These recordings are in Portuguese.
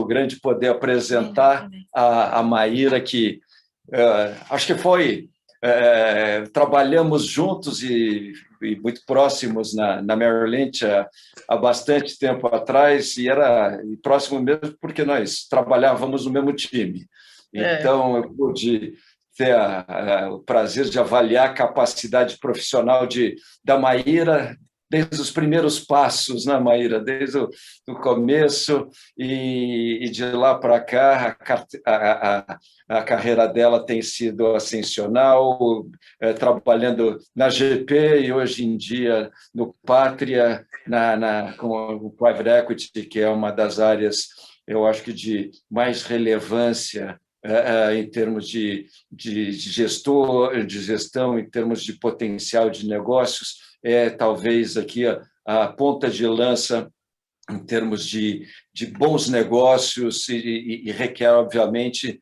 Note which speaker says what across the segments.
Speaker 1: grande poder apresentar a Maíra, que acho que foi... trabalhamos juntos e muito próximos na Merrill Lynch há bastante tempo atrás, e era próximo mesmo porque nós trabalhávamos no mesmo time. Então, eu pude ter o prazer de avaliar a capacidade profissional da Maíra, desde os primeiros passos, né, Maíra? Desde o começo, e de lá para cá, a carreira dela tem sido ascensional, trabalhando na GP e, hoje em dia, no Pátria, com o Private Equity, que é uma das áreas, eu acho que de mais relevância em termos de gestão, em termos de potencial de negócios, talvez aqui a ponta de lança em termos de bons negócios, e requer, obviamente,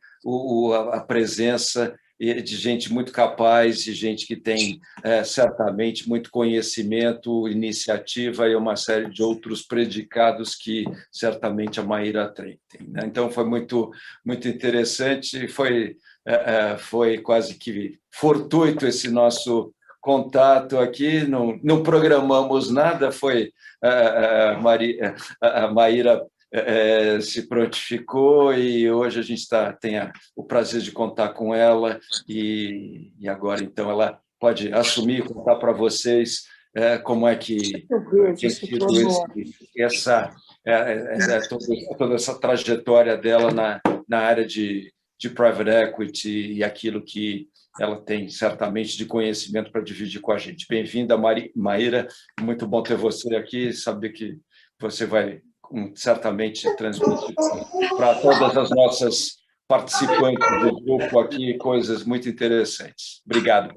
Speaker 1: a presença de gente muito capaz, de gente que tem, certamente, muito conhecimento, iniciativa e uma série de outros predicados que, certamente, a Maíra tem. Né? Então, foi muito, muito interessante, foi quase que fortuito esse nosso contato aqui, não programamos nada, foi a Maíra se prontificou, e hoje a gente tem o prazer de contar com ela, e agora, então, ela pode assumir e contar para vocês como é que tem sido toda essa trajetória dela na área de private equity e aquilo que ela tem, certamente, de conhecimento para dividir com a gente. Bem-vinda, Maíra, muito bom ter você aqui, saber que você vai certamente transmitir para todas as nossas participantes do grupo aqui coisas muito interessantes. Obrigado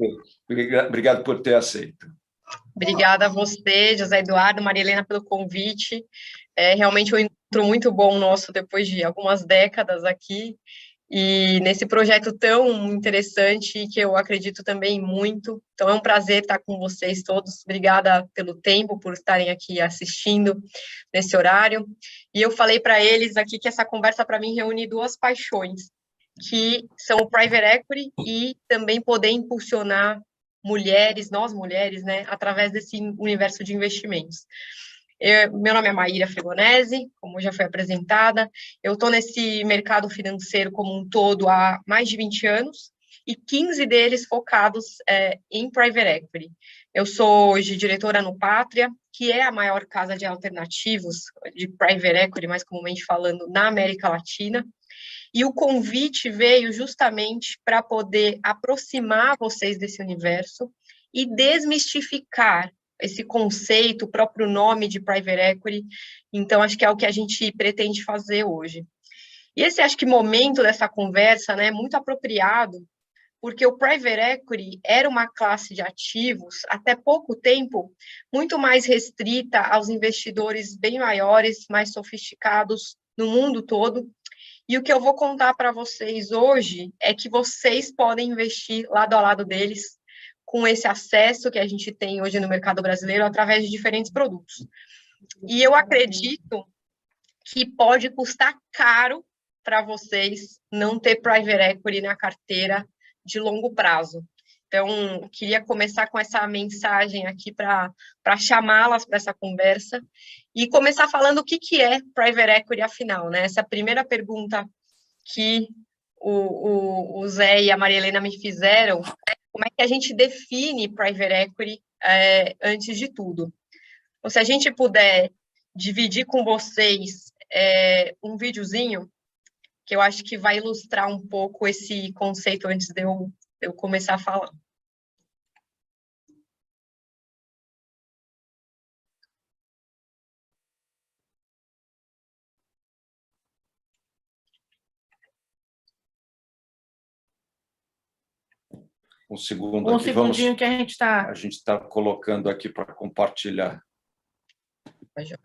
Speaker 1: por ter aceito.
Speaker 2: Obrigada a você, José Eduardo, Maria Helena, pelo convite. Realmente um encontro muito bom nosso depois de algumas décadas aqui, e nesse projeto tão interessante, que eu acredito também muito. Então, é um prazer estar com vocês todos. Obrigada pelo tempo, por estarem aqui assistindo nesse horário. E eu falei para eles aqui que essa conversa, para mim, reúne duas paixões, que são o private equity e também poder impulsionar nós mulheres, né, através desse universo de investimentos. Meu nome é Maíra Fregonese, como já foi apresentada. Eu estou nesse mercado financeiro como um todo há mais de 20 anos, e 15 deles focados em private equity. Eu sou hoje diretora no Pátria, que é a maior casa de alternativos de private equity, mais comumente falando, na América Latina. E o convite veio justamente para poder aproximar vocês desse universo e desmistificar esse conceito, o próprio nome de private equity. Então, acho que é o que a gente pretende fazer hoje. E esse, acho que, momento dessa conversa, né, é muito apropriado, porque o private equity era uma classe de ativos, até pouco tempo, muito mais restrita aos investidores bem maiores, mais sofisticados no mundo todo. E o que eu vou contar para vocês hoje é que vocês podem investir lado a lado deles, com esse acesso que a gente tem hoje no mercado brasileiro, através de diferentes produtos. E eu acredito que pode custar caro para vocês não ter private equity na carteira de longo prazo. Então, queria começar com essa mensagem aqui para chamá-las para essa conversa e começar falando o que é private equity, afinal, né? Essa primeira pergunta que o Zé e a Maria Helena me fizeram, como é que a gente define private equity antes de tudo. Então, se a gente puder dividir com vocês um videozinho, que eu acho que vai ilustrar um pouco esse conceito antes de eu começar a falar.
Speaker 1: Um segundo
Speaker 3: um
Speaker 1: aqui,
Speaker 3: segundinho que a
Speaker 1: gente está colocando aqui para compartilhar.
Speaker 2: Vai, joia.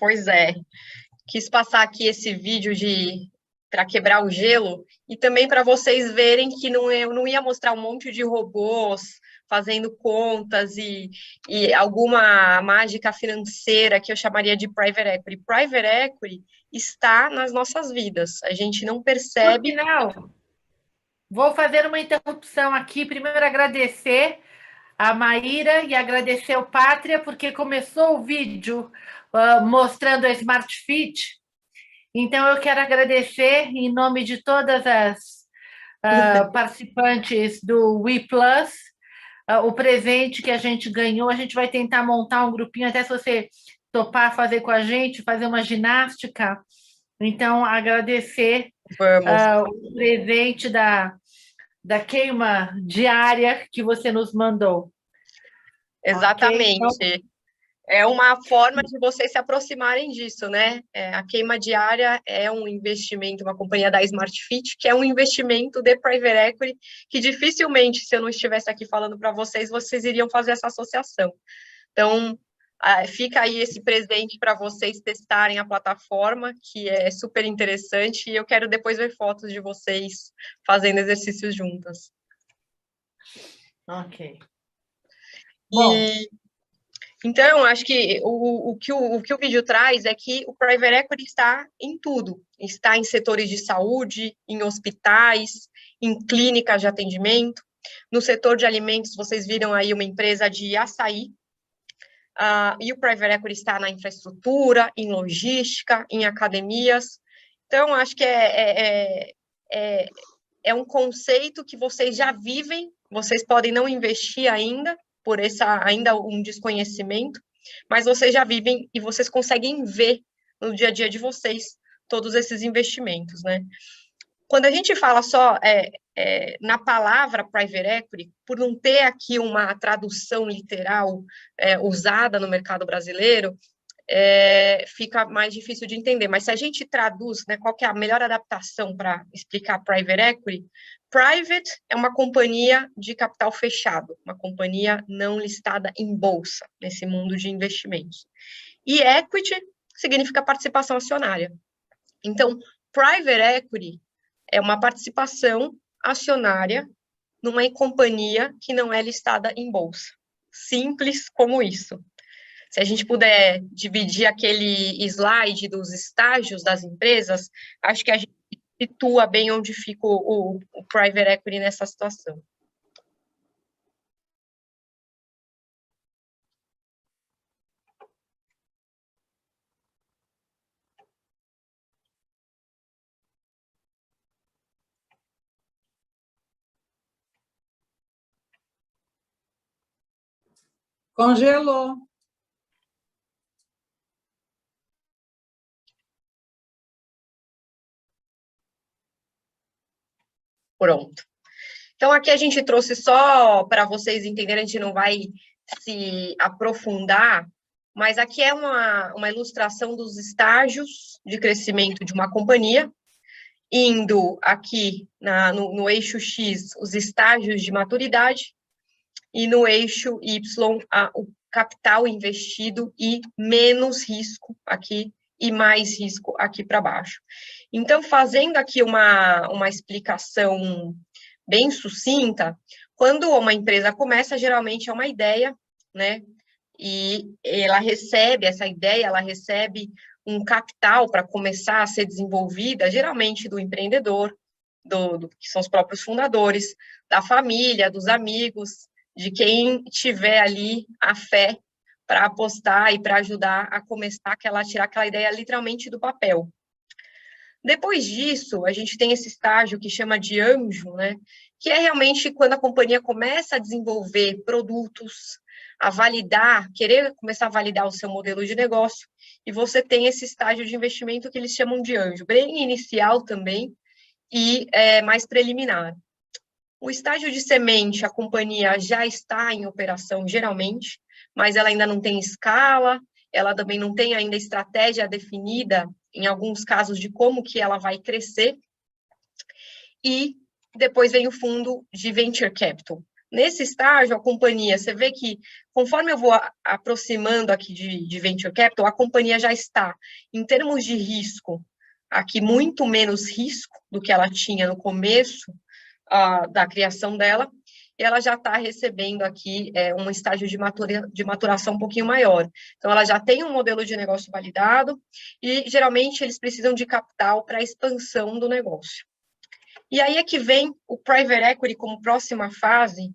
Speaker 2: Pois é, quis passar aqui esse vídeo para quebrar o gelo e também para vocês verem que eu não ia mostrar um monte de robôs fazendo contas e alguma mágica financeira que eu chamaria de private equity. Private equity está nas nossas vidas. A gente não percebe.
Speaker 3: Por final, vou fazer uma interrupção aqui. Primeiro, agradecer a Maíra e agradecer ao Pátria, porque começou o vídeo mostrando a Smart Fit. Então, eu quero agradecer em nome de todas as participantes do We Plus, o presente que a gente ganhou. A gente vai tentar montar um grupinho, até se você topar fazer com a gente, fazer uma ginástica. Então, agradecer o presente da queima diária que você nos mandou.
Speaker 2: Exatamente. Okay, então... É uma forma de vocês se aproximarem disso, né? A queima diária é um investimento, uma companhia da Smart Fit, que é um investimento de private equity, que dificilmente, se eu não estivesse aqui falando para vocês, vocês iriam fazer essa associação. Então, fica aí esse presente para vocês testarem a plataforma, que é super interessante, e eu quero depois ver fotos de vocês fazendo exercícios juntas.
Speaker 3: Ok.
Speaker 2: Bom... Então, acho que o que o vídeo traz é que o private equity está em tudo. Está em setores de saúde, em hospitais, em clínicas de atendimento. No setor de alimentos, vocês viram aí uma empresa de açaí. E o private equity está na infraestrutura, em logística, em academias. Então, acho que é um conceito que vocês já vivem, vocês podem não investir ainda, por ainda um desconhecimento, mas vocês já vivem e vocês conseguem ver no dia a dia de vocês todos esses investimentos, né? Quando a gente fala só na palavra private equity, por não ter aqui uma tradução literal usada no mercado brasileiro, fica mais difícil de entender. Mas se a gente traduz, né, qual que é a melhor adaptação para explicar private equity? Private é uma companhia de capital fechado, uma companhia não listada em bolsa, nesse mundo de investimentos. E equity significa participação acionária. Então, private equity é uma participação acionária numa companhia que não é listada em bolsa. Simples como isso. Se a gente puder dividir aquele slide dos estágios das empresas, acho que a gente situa bem onde fica o private equity nessa situação.
Speaker 4: Congelou.
Speaker 2: Pronto. Então, aqui a gente trouxe só para vocês entenderem, a gente não vai se aprofundar, mas aqui é uma ilustração dos estágios de crescimento de uma companhia, indo aqui no eixo X, os estágios de maturidade, e no eixo Y, o capital investido e menos risco aqui, e mais risco aqui para baixo. Então, fazendo aqui uma explicação bem sucinta, quando uma empresa começa, geralmente é uma ideia, né? E ela recebe essa ideia, ela recebe um capital para começar a ser desenvolvida, geralmente do empreendedor, que são os próprios fundadores, da família, dos amigos, de quem tiver ali a fé para apostar e para ajudar a começar tirar aquela ideia literalmente do papel. Depois disso, a gente tem esse estágio que chama de anjo, né? Que é realmente quando a companhia começa a desenvolver produtos, a validar, querer começar a validar o seu modelo de negócio, e você tem esse estágio de investimento que eles chamam de anjo, bem inicial também e mais preliminar. O estágio de semente, a companhia já está em operação geralmente, mas ela ainda não tem escala, ela também não tem ainda estratégia definida, em alguns casos, de como que ela vai crescer. E depois vem o fundo de venture capital, Nesse estágio, a companhia, você vê que, conforme eu vou aproximando aqui de Venture Capital, a companhia já está, em termos de risco, aqui muito menos risco do que ela tinha no começo da criação dela, e ela já está recebendo aqui um estágio de maturação um pouquinho maior. Então, ela já tem um modelo de negócio validado, e, geralmente, eles precisam de capital para a expansão do negócio. E aí é que vem o Private Equity como próxima fase,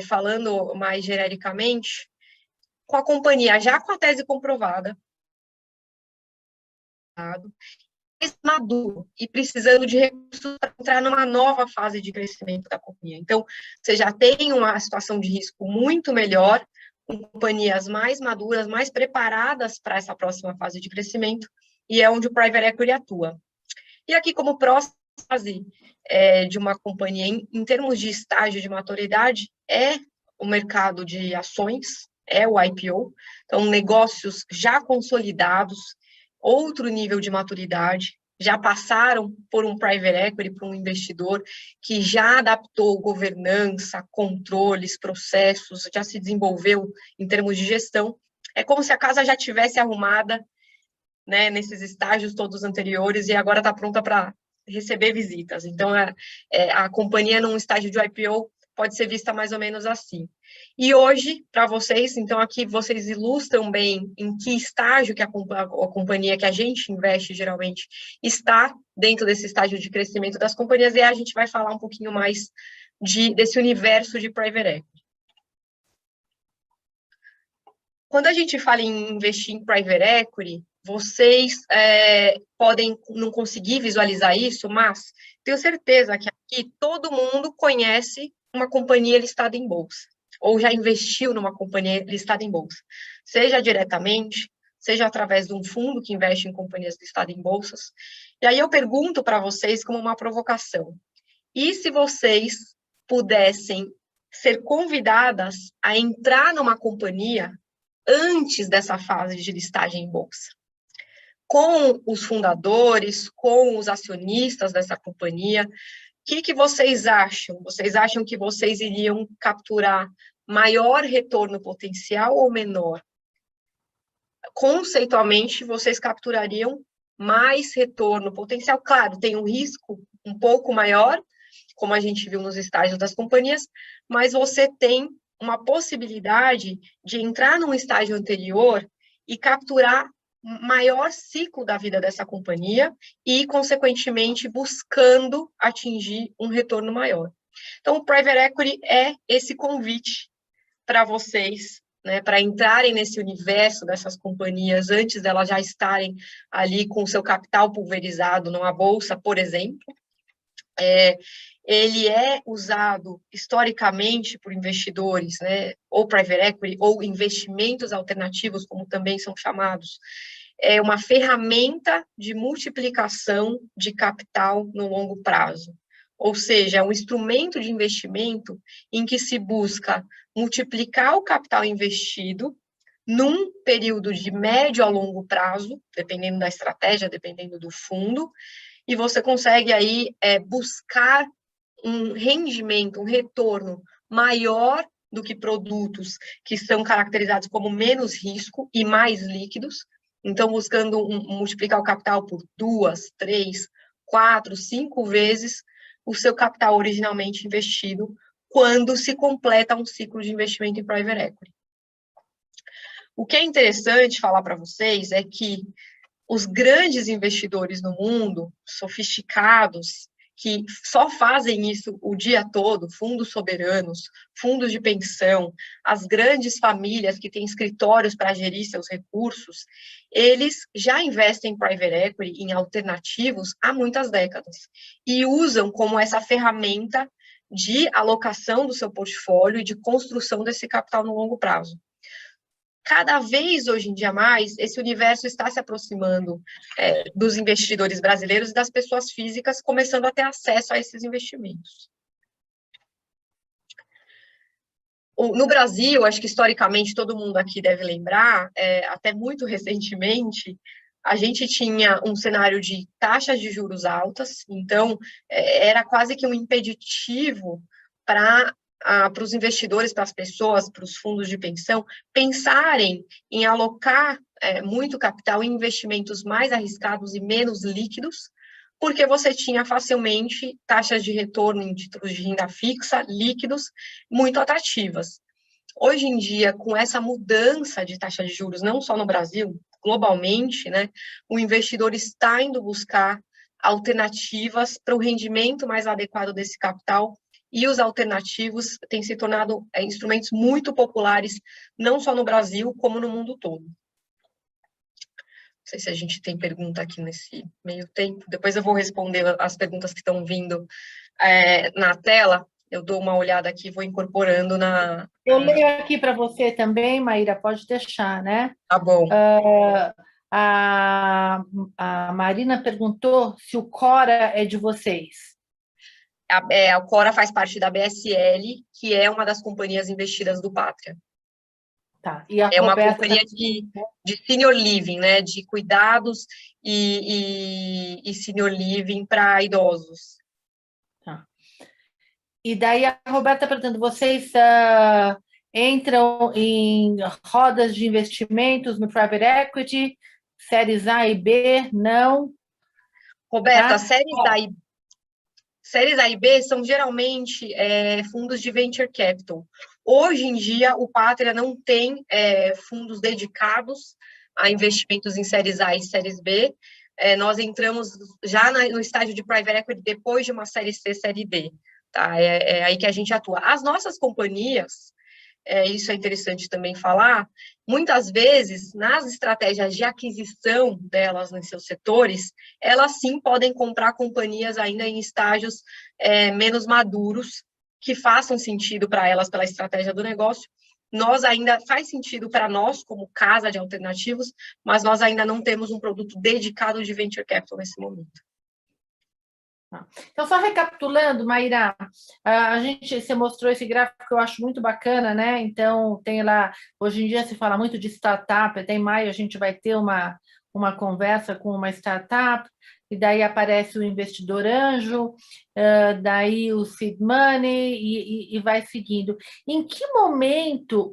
Speaker 2: falando mais genericamente, com a companhia já com a tese comprovada, maduro e precisando de recursos para entrar numa nova fase de crescimento da companhia. Então, você já tem uma situação de risco muito melhor, com companhias mais maduras, mais preparadas para essa próxima fase de crescimento, e é onde o Private Equity atua. E aqui, como próxima fase de uma companhia, em termos de estágio de maturidade, é o mercado de ações, é o IPO, então, negócios já consolidados, outro nível de maturidade, já passaram por um private equity, por um investidor que já adaptou governança, controles, processos, já se desenvolveu em termos de gestão. É como se a casa já tivesse arrumada, né, nesses estágios todos anteriores e agora está pronta para receber visitas. Então, a companhia num estágio de IPO pode ser vista mais ou menos assim. E hoje, para vocês, então aqui vocês ilustram bem em que estágio que a companhia que a gente investe geralmente está dentro desse estágio de crescimento das companhias, e a gente vai falar um pouquinho mais desse universo de private equity. Quando a gente fala em investir em private equity, vocês podem não conseguir visualizar isso, mas tenho certeza que aqui todo mundo conhece uma companhia listada em bolsa, ou já investiu numa companhia listada em bolsa, seja diretamente, seja através de um fundo que investe em companhias listadas em bolsas. E aí eu pergunto para vocês como uma provocação, e se vocês pudessem ser convidadas a entrar numa companhia antes dessa fase de listagem em bolsa, com os fundadores, com os acionistas dessa companhia, o que vocês acham? Vocês acham que vocês iriam capturar maior retorno potencial ou menor? Conceitualmente, vocês capturariam mais retorno potencial. Claro, tem um risco um pouco maior, como a gente viu nos estágios das companhias, mas você tem uma possibilidade de entrar num estágio anterior e capturar maior ciclo da vida dessa companhia e, consequentemente, buscando atingir um retorno maior. Então, o Private Equity é esse convite para vocês, né, para entrarem nesse universo dessas companhias antes delas já estarem ali com o seu capital pulverizado numa bolsa, por exemplo. Ele é usado historicamente por investidores, né, ou private equity, ou investimentos alternativos, como também são chamados. É uma ferramenta de multiplicação de capital no longo prazo. Ou seja, é um instrumento de investimento em que se busca multiplicar o capital investido num período de médio a longo prazo, dependendo da estratégia, dependendo do fundo, e você consegue aí buscar um rendimento, um retorno maior do que produtos que são caracterizados como menos risco e mais líquidos. Então, buscando multiplicar o capital por 2, 3, 4, 5 vezes o seu capital originalmente investido quando se completa um ciclo de investimento em private equity. O que é interessante falar para vocês é que os grandes investidores no mundo, sofisticados, que só fazem isso o dia todo, fundos soberanos, fundos de pensão, as grandes famílias que têm escritórios para gerir seus recursos, eles já investem em private equity, em alternativos, há muitas décadas, e usam como essa ferramenta de alocação do seu portfólio e de construção desse capital no longo prazo. Cada vez, hoje em dia mais, esse universo está se aproximando dos investidores brasileiros e das pessoas físicas, começando a ter acesso a esses investimentos. No Brasil, acho que historicamente todo mundo aqui deve lembrar, até muito recentemente, a gente tinha um cenário de taxas de juros altas, então era quase que um impeditivo para para os investidores, para as pessoas, para os fundos de pensão, pensarem em alocar muito capital em investimentos mais arriscados e menos líquidos, porque você tinha facilmente taxas de retorno em títulos de renda fixa, líquidos, muito atrativas. Hoje em dia, com essa mudança de taxa de juros, não só no Brasil, globalmente, né, o investidor está indo buscar alternativas para o rendimento mais adequado desse capital, e os alternativos têm se tornado instrumentos muito populares, não só no Brasil, como no mundo todo. Não sei se a gente tem pergunta aqui nesse meio tempo. Depois eu vou responder as perguntas que estão vindo na tela. Eu dou uma olhada aqui e vou incorporando na...
Speaker 3: Eu leio aqui para você também, Maíra, pode deixar, né?
Speaker 2: Tá bom.
Speaker 3: A Marina perguntou se o Cora é de vocês.
Speaker 2: A Cora faz parte da BSL, que é uma das companhias investidas do Pátria.
Speaker 3: Tá. E a
Speaker 2: é uma
Speaker 3: Roberta
Speaker 2: companhia de senior living, né? De cuidados e senior living para idosos.
Speaker 3: Tá. E daí a Roberta perguntando, vocês entram em rodas de investimentos no private equity, séries A e B? Não.
Speaker 2: Roberta, séries A e B são geralmente fundos de venture capital. Hoje em dia, o Pátria não tem fundos dedicados a investimentos em séries A e séries B. Nós entramos já no estágio de private equity depois de uma série C, série D. Tá? É aí que a gente atua. As nossas companhias, isso é interessante também falar, muitas vezes, nas estratégias de aquisição delas nos seus setores, elas sim podem comprar companhias ainda em estágios menos maduros, que façam sentido para elas pela estratégia do negócio. Nós ainda, faz sentido para nós, como casa de alternativos, mas nós ainda não temos um produto dedicado de venture capital nesse momento.
Speaker 3: Então, só recapitulando, Maíra, você mostrou esse gráfico que eu acho muito bacana, né? Então, tem lá, hoje em dia se fala muito de startup, até em maio a gente vai ter uma conversa com uma startup, e daí aparece o investidor anjo, daí o seed money, e vai seguindo. Em que momento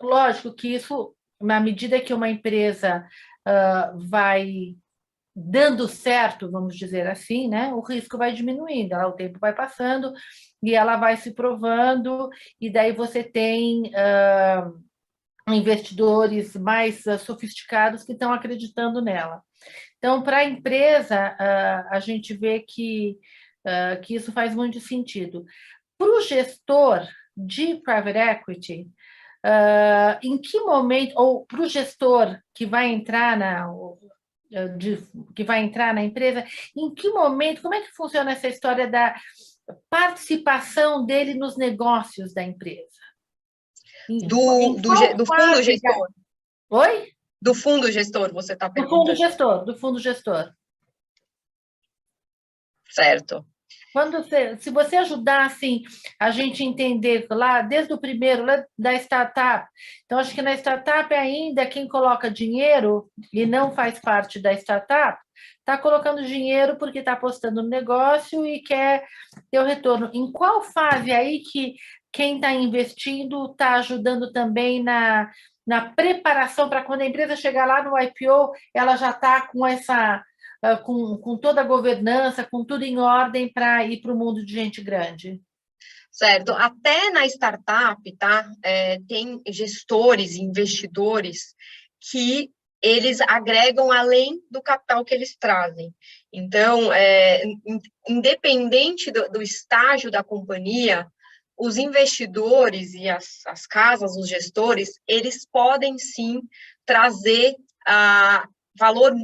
Speaker 3: lógico que isso, na medida que uma empresa vai dando certo, vamos dizer assim, né? O risco vai diminuindo, o tempo vai passando e ela vai se provando, e daí você tem investidores mais sofisticados que estão acreditando nela. Então, para a empresa, a gente vê que isso faz muito sentido. Para o gestor de private equity, em que momento, ou para o gestor que vai entrar na empresa, em que momento, como é que funciona essa história da participação dele nos negócios da empresa?
Speaker 2: Do fundo gestor.
Speaker 3: Oi?
Speaker 2: Do fundo gestor, você está perguntando.
Speaker 3: Do fundo gestor.
Speaker 2: Certo.
Speaker 3: Se você ajudar assim, a gente entender lá, desde o primeiro, lá da startup, então acho que na startup ainda quem coloca dinheiro e não faz parte da startup, está colocando dinheiro porque está apostando no negócio e quer ter o retorno. Em qual fase aí que quem está investindo está ajudando também na preparação para quando a empresa chegar lá no IPO, ela já está com essa... Com toda a governança, com tudo em ordem para ir para o mundo de gente grande?
Speaker 2: Certo. Até na startup, tá? Tem gestores, investidores que eles agregam além do capital que eles trazem. Então, independente do estágio da companhia, os investidores e as casas, os gestores, eles podem sim trazer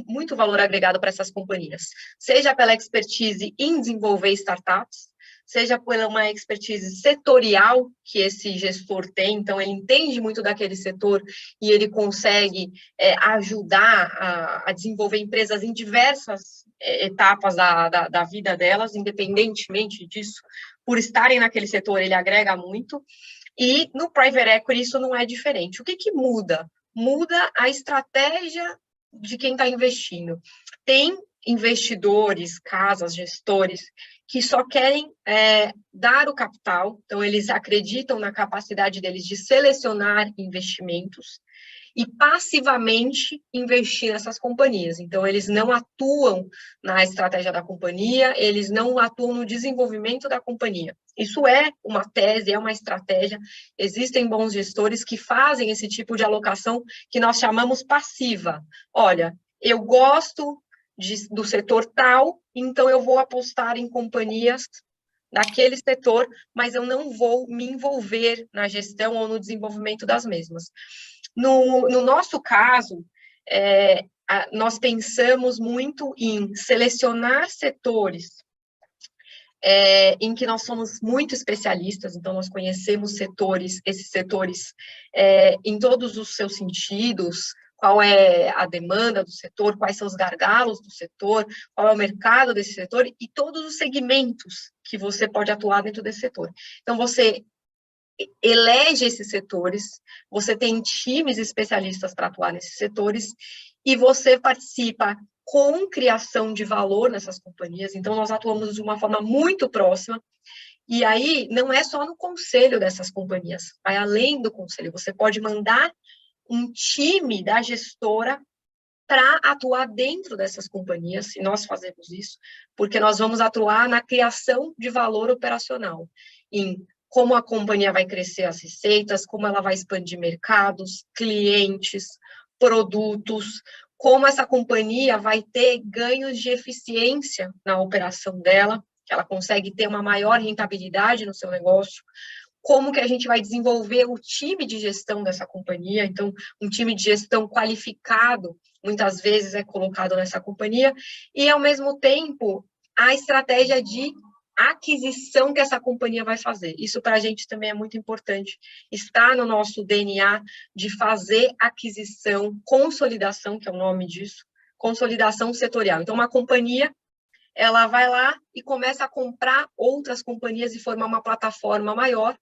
Speaker 2: muito valor agregado para essas companhias, seja pela expertise em desenvolver startups, seja por uma expertise setorial que esse gestor tem, então ele entende muito daquele setor e ele consegue ajudar a desenvolver empresas em diversas etapas da vida delas, independentemente disso, por estarem naquele setor, ele agrega muito, e no private equity isso não é diferente. O que muda? Muda a estratégia de quem está investindo. Tem investidores, casas, gestores, que só querem dar o capital, então eles acreditam na capacidade deles de selecionar investimentos e passivamente investir nessas companhias. Então, eles não atuam na estratégia da companhia, eles não atuam no desenvolvimento da companhia. Isso é uma tese, é uma estratégia. Existem bons gestores que fazem esse tipo de alocação que nós chamamos passiva. Olha, eu gosto do setor tal, então eu vou apostar em companhias daquele setor, mas eu não vou me envolver na gestão ou no desenvolvimento das mesmas. No nosso caso, nós pensamos muito em selecionar setores em que nós somos muito especialistas, então nós conhecemos esses setores em todos os seus sentidos, qual é a demanda do setor, quais são os gargalos do setor, qual é o mercado desse setor e todos os segmentos que você pode atuar dentro desse setor. Então, você elege esses setores, você tem times especialistas para atuar nesses setores e você participa com criação de valor nessas companhias. Então, nós atuamos de uma forma muito próxima e aí não é só no conselho dessas companhias, vai além do conselho. Você pode mandar um time da gestora para atuar dentro dessas companhias, e nós fazemos isso, porque nós vamos atuar na criação de valor operacional, em como a companhia vai crescer as receitas, como ela vai expandir mercados, clientes, produtos, como essa companhia vai ter ganhos de eficiência na operação dela, que ela consegue ter uma maior rentabilidade no seu negócio, como que a gente vai desenvolver o time de gestão dessa companhia. Então, um time de gestão qualificado, muitas vezes é colocado nessa companhia, e, ao mesmo tempo, a estratégia de aquisição que essa companhia vai fazer. Isso, para a gente, também é muito importante. Está no nosso DNA de fazer aquisição, consolidação, que é o nome disso, consolidação setorial. Então, uma companhia, ela vai lá e começa a comprar outras companhias e formar uma plataforma maior,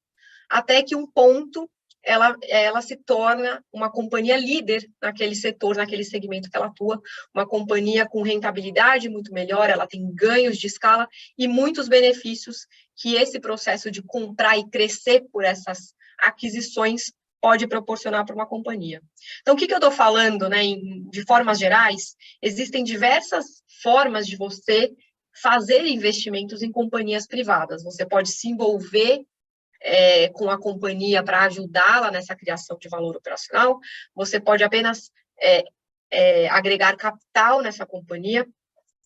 Speaker 2: até que um ponto ela se torna uma companhia líder naquele setor, naquele segmento que ela atua, uma companhia com rentabilidade muito melhor, ela tem ganhos de escala e muitos benefícios que esse processo de comprar e crescer por essas aquisições pode proporcionar para uma companhia. Então, o que eu estou falando, né, de formas gerais? Existem diversas formas de você fazer investimentos em companhias privadas. Você pode se envolver com a companhia para ajudá-la nessa criação de valor operacional, você pode apenas agregar capital nessa companhia,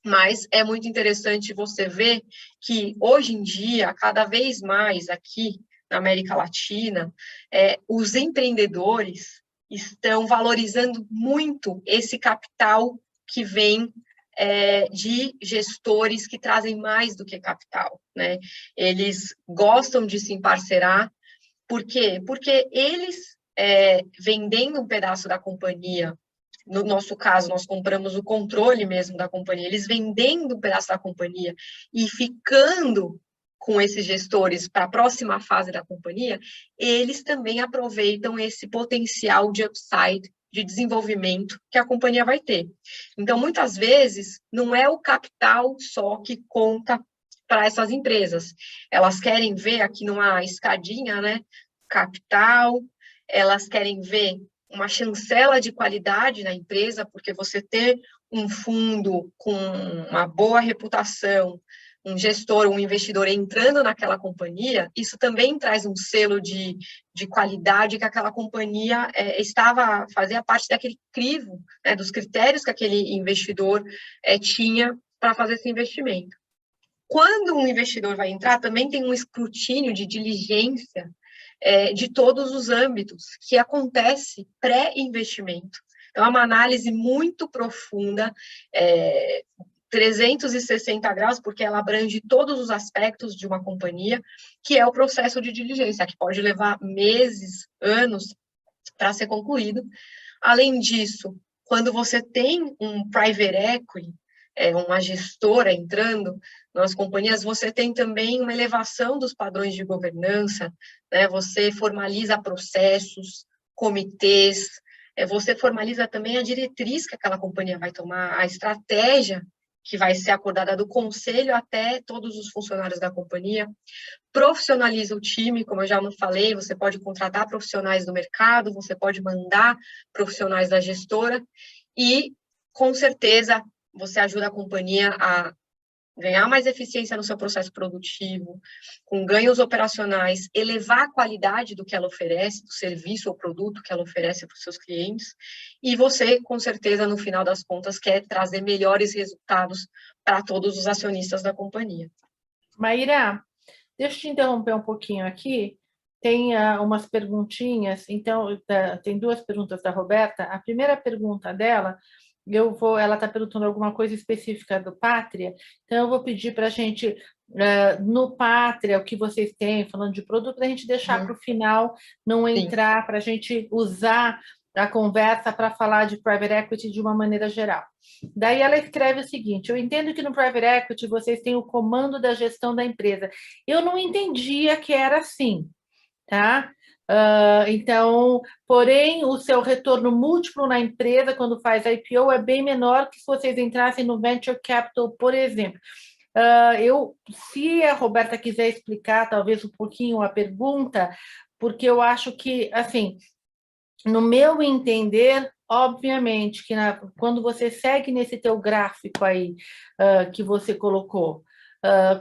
Speaker 2: mas é muito interessante você ver que, hoje em dia, cada vez mais aqui na América Latina, os empreendedores estão valorizando muito esse capital que vem de gestores que trazem mais do que capital, né? Eles gostam de se emparcerar. Por quê? Porque eles, vendendo um pedaço da companhia, no nosso caso, nós compramos o controle mesmo da companhia, eles vendendo um pedaço da companhia e ficando com esses gestores para a próxima fase da companhia, eles também aproveitam esse potencial de upside, de desenvolvimento que a companhia vai ter. Então, muitas vezes, não é o capital só que conta para essas empresas. Elas querem ver aqui numa escadinha, né, capital, elas querem ver uma chancela de qualidade na empresa, porque você ter um fundo com uma boa reputação, um gestor, um investidor entrando naquela companhia, isso também traz um selo de qualidade que aquela companhia fazia parte daquele crivo, né, dos critérios que aquele investidor tinha para fazer esse investimento. Quando um investidor vai entrar, também tem um escrutínio de diligência de todos os âmbitos que acontece pré-investimento. Então, é uma análise muito profunda, 360 graus, porque ela abrange todos os aspectos de uma companhia, que é o processo de diligência, que pode levar meses, anos para ser concluído. Além disso, quando você tem um private equity, uma gestora entrando nas companhias, você tem também uma elevação dos padrões de governança, né? Você formaliza processos, comitês, você formaliza também a diretriz que aquela companhia vai tomar, a estratégia que vai ser acordada do conselho até todos os funcionários da companhia. Profissionaliza o time, como eu já falei, você pode contratar profissionais do mercado, você pode mandar profissionais da gestora e, com certeza, você ajuda a companhia a ganhar mais eficiência no seu processo produtivo, com ganhos operacionais, elevar a qualidade do que ela oferece, do serviço ou produto que ela oferece para os seus clientes, e você, com certeza, no final das contas, quer trazer melhores resultados para todos os acionistas da companhia.
Speaker 3: Maíra, deixa eu te interromper um pouquinho aqui. Tem umas perguntinhas, então, tem duas perguntas da Roberta. A primeira pergunta dela, ela está perguntando alguma coisa específica do Pátria, então eu vou pedir para a gente, no Pátria, o que vocês têm, falando de produto, para a gente deixar para o final, não entrar, para a gente usar a conversa para falar de Private Equity de uma maneira geral. Daí ela escreve o seguinte: eu entendo que no Private Equity vocês têm o comando da gestão da empresa. Eu não entendia que era assim, tá? Então, porém, o seu retorno múltiplo na empresa, quando faz IPO, é bem menor que se vocês entrassem no Venture Capital, por exemplo. Se a Roberta quiser explicar, talvez, um pouquinho a pergunta, porque eu acho que, assim, no meu entender, obviamente, que quando você segue nesse teu gráfico aí, que você colocou,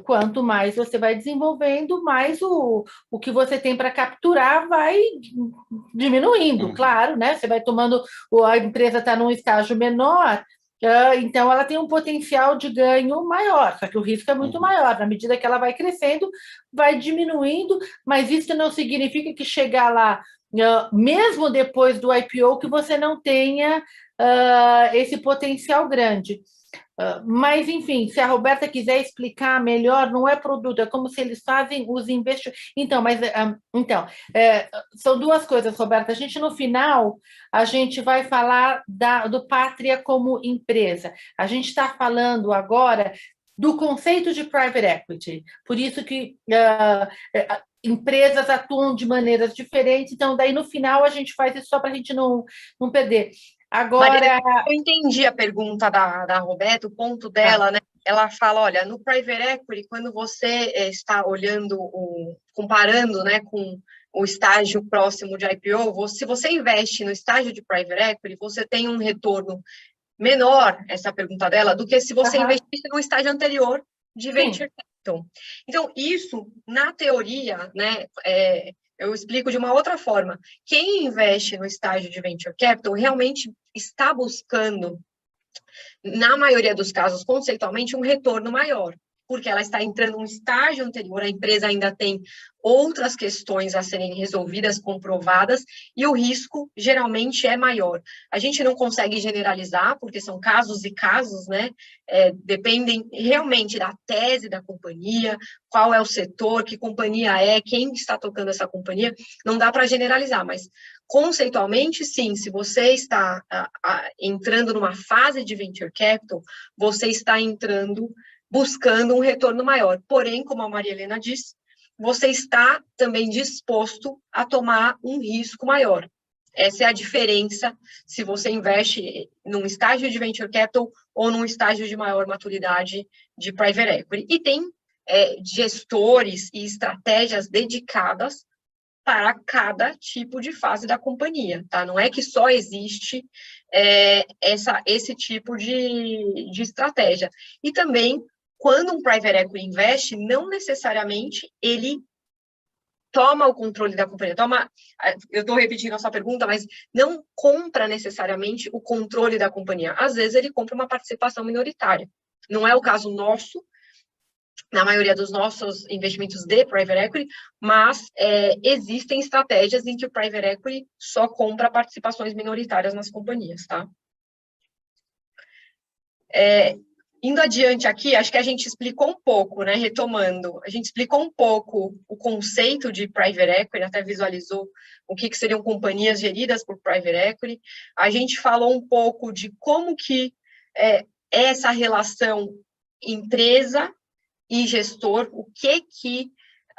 Speaker 3: quanto mais você vai desenvolvendo, mais o que você tem para capturar vai diminuindo, claro, né? Você vai tomando, a empresa está num estágio menor, então ela tem um potencial de ganho maior, só que o risco é muito maior. Na medida que ela vai crescendo, vai diminuindo, mas isso não significa que chegar lá, mesmo depois do IPO, que você não tenha esse potencial grande. Mas, enfim, se a Roberta quiser explicar melhor, não é produto, é como se eles fazem os investimentos. São duas coisas, Roberta. No final, a gente vai falar do Pátria como empresa. A gente está falando agora do conceito de Private Equity. Por isso que empresas atuam de maneiras diferentes. Então, daí, no final, a gente faz isso só para a gente não perder. Agora,
Speaker 2: Maria, eu entendi a pergunta da Roberta, o ponto dela, né? Ela fala, olha, no Private Equity, quando você está olhando, comparando, né, com o estágio próximo de IPO, se você investe no estágio de Private Equity, você tem um retorno menor, essa pergunta dela, do que se você investisse no estágio anterior de Venture Capital. Então, isso, na teoria, né, eu explico de uma outra forma. Quem investe no estágio de Venture Capital realmente está buscando, na maioria dos casos, conceitualmente, um retorno maior, porque ela está entrando num estágio anterior, a empresa ainda tem outras questões a serem resolvidas, comprovadas, e o risco geralmente é maior. A gente não consegue generalizar, porque são casos e casos, né? Dependem realmente da tese da companhia, qual é o setor, que companhia é, quem está tocando essa companhia, não dá para generalizar, mas conceitualmente, sim, se você está entrando numa fase de Venture Capital, você está entrando buscando um retorno maior. Porém, como a Maria Helena disse, você está também disposto a tomar um risco maior. Essa é a diferença se você investe num estágio de Venture Capital ou num estágio de maior maturidade de Private Equity. E tem gestores e estratégias dedicadas para cada tipo de fase da companhia, tá? Não é que só existe esse tipo de estratégia. E também, quando um Private Equity investe, não necessariamente ele toma o controle da companhia. Eu estou repetindo a sua pergunta, mas não compra necessariamente o controle da companhia. Às vezes, ele compra uma participação minoritária. Não é o caso nosso, na maioria dos nossos investimentos de Private Equity, mas existem estratégias em que o Private Equity só compra participações minoritárias nas companhias, tá? Indo adiante aqui, acho que a gente explicou um pouco, né, retomando, a gente explicou um pouco o conceito de Private Equity, até visualizou o que seriam companhias geridas por Private Equity, a gente falou um pouco de como que essa relação empresa e gestor, o que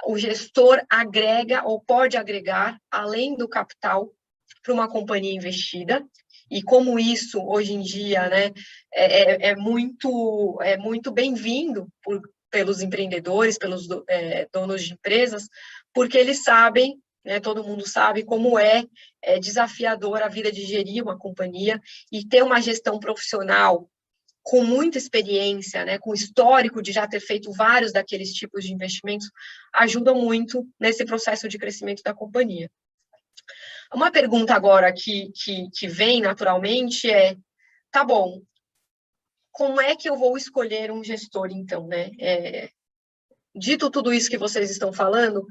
Speaker 2: o gestor agrega ou pode agregar, além do capital, para uma companhia investida. e como isso, hoje em dia, né, é muito bem-vindo pelos empreendedores, pelos donos de empresas, porque eles sabem, né, todo mundo sabe como é desafiador a vida de gerir uma companhia e ter uma gestão profissional com muita experiência, né, com histórico de já ter feito vários daqueles tipos de investimentos, ajuda muito nesse processo de crescimento da companhia. Uma pergunta agora que vem naturalmente tá bom, como é que eu vou escolher um gestor, então, né? Dito tudo isso que vocês estão falando,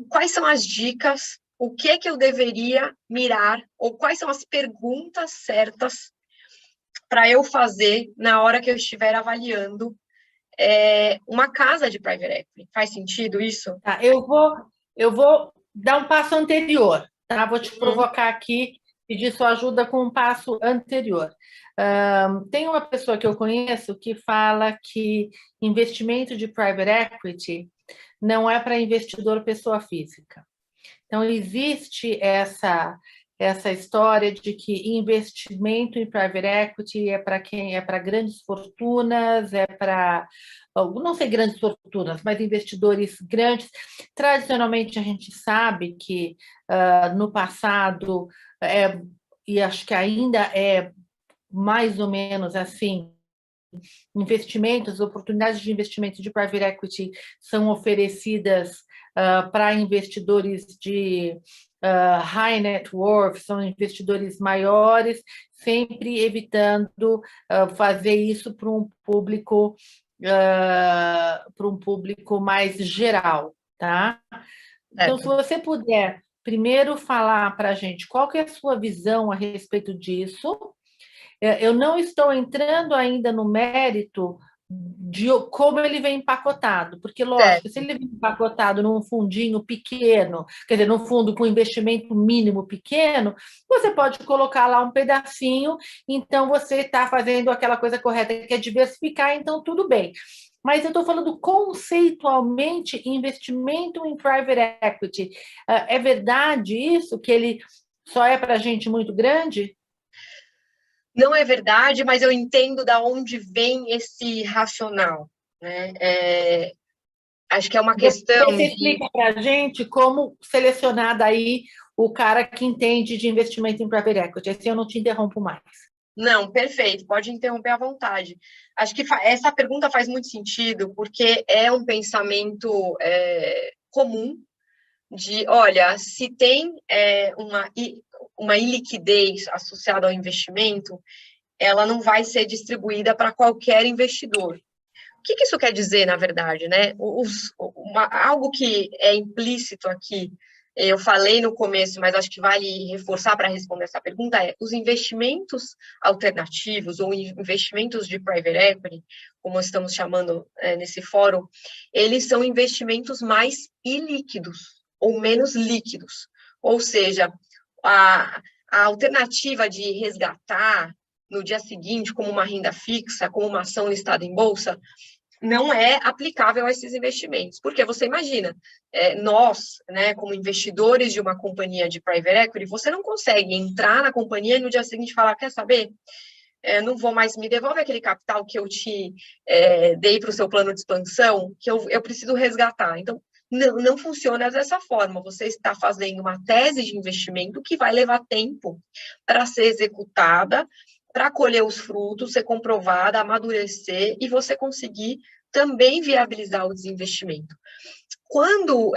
Speaker 2: quais são as dicas, o que é que eu deveria mirar, ou quais são as perguntas certas para eu fazer na hora que eu estiver avaliando uma casa de private equity? Faz sentido isso?
Speaker 3: Tá, eu vou dar um passo anterior, tá? Vou te provocar aqui, pedir sua ajuda com um passo anterior. Tem uma pessoa que eu conheço que fala que investimento de private equity não é para investidor pessoa física. Então, existe essa história de que investimento em private equity é para quem é para grandes fortunas, é para não sei grandes fortunas, mas investidores grandes. Tradicionalmente, a gente sabe que no passado, e acho que ainda é mais ou menos assim, investimentos, oportunidades de investimento de private equity são oferecidas para investidores de high net worth, são investidores maiores, sempre evitando fazer isso para um público mais geral, tá? Então, se você puder primeiro falar para a gente qual que é a sua visão a respeito disso. Eu não estou entrando ainda no mérito de como ele vem empacotado, porque, lógico, se ele vem empacotado num fundinho pequeno, quer dizer, num fundo com investimento mínimo pequeno, você pode colocar lá um pedacinho, então você está fazendo aquela coisa correta, que é diversificar, então tudo bem. Mas eu estou falando conceitualmente investimento em private equity. É verdade isso, que ele só é para gente muito grande?
Speaker 2: Não é verdade, mas eu entendo da onde vem esse racional, né? Acho que é uma questão.
Speaker 3: Você explica para a gente como selecionar daí o cara que entende de investimento em private equity. Assim eu não te interrompo mais.
Speaker 2: Não, perfeito, pode interromper à vontade. Acho que essa pergunta faz muito sentido, porque é um pensamento comum de, olha, se tem uma iliquidez associada ao investimento, ela não vai ser distribuída para qualquer investidor. O que isso quer dizer, na verdade, né? Algo que é implícito aqui, eu falei no começo, mas acho que vale reforçar para responder essa pergunta, os investimentos alternativos ou investimentos de private equity, como estamos chamando nesse fórum, eles são investimentos mais ilíquidos ou menos líquidos. Ou seja, a alternativa de resgatar no dia seguinte, como uma renda fixa, como uma ação listada em bolsa, não é aplicável a esses investimentos. Porque você imagina, nós, né, como investidores de uma companhia de private equity, você não consegue entrar na companhia e no dia seguinte falar, quer saber? Não vou mais, me devolve aquele capital que eu te dei para o seu plano de expansão, que eu preciso resgatar. Então, não funciona dessa forma. Você está fazendo uma tese de investimento que vai levar tempo para ser executada, para colher os frutos, ser comprovada, amadurecer e você conseguir também viabilizar o desinvestimento. Quando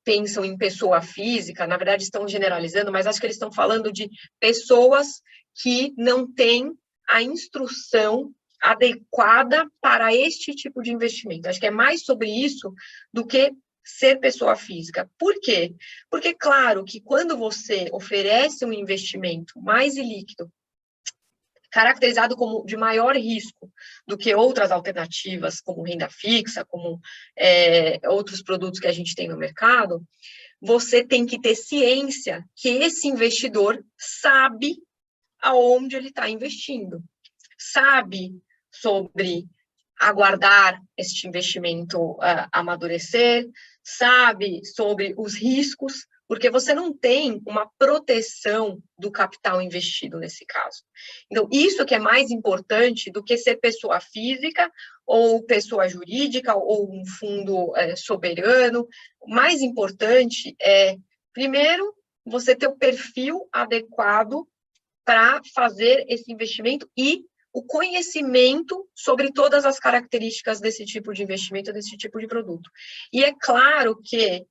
Speaker 2: pensam em pessoa física, na verdade estão generalizando, mas acho que eles estão falando de pessoas que não têm a instrução adequada para este tipo de investimento. Acho que é mais sobre isso do que ser pessoa física. Por quê? Porque, claro, que quando você oferece um investimento mais ilíquido, caracterizado como de maior risco do que outras alternativas, como renda fixa, como outros produtos que a gente tem no mercado, você tem que ter ciência que esse investidor sabe aonde ele está investindo, sabe sobre aguardar este investimento amadurecer, sabe sobre os riscos porque você não tem uma proteção do capital investido nesse caso. Então, isso que é mais importante do que ser pessoa física ou pessoa jurídica ou um fundo soberano. O mais importante é, primeiro, você ter o perfil adequado para fazer esse investimento e o conhecimento sobre todas as características desse tipo de investimento, desse tipo de produto. E é claro que,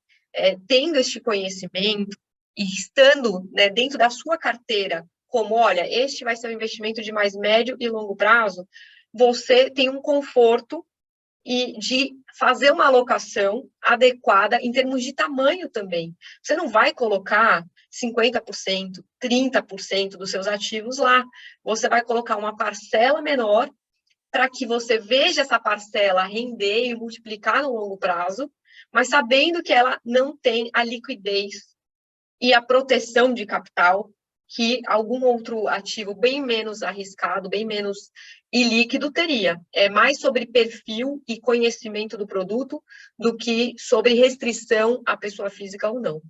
Speaker 2: tendo este conhecimento e estando, né, dentro da sua carteira, como, olha, este vai ser um investimento de mais médio e longo prazo, você tem um conforto e de fazer uma alocação adequada em termos de tamanho também. Você não vai colocar 50%, 30% dos seus ativos lá. Você vai colocar uma parcela menor para que você veja essa parcela render e multiplicar no longo prazo, mas sabendo que ela não tem a liquidez e a proteção de capital que algum outro ativo bem menos arriscado, bem menos ilíquido teria. É mais sobre perfil e conhecimento do produto do que sobre restrição à pessoa física ou não.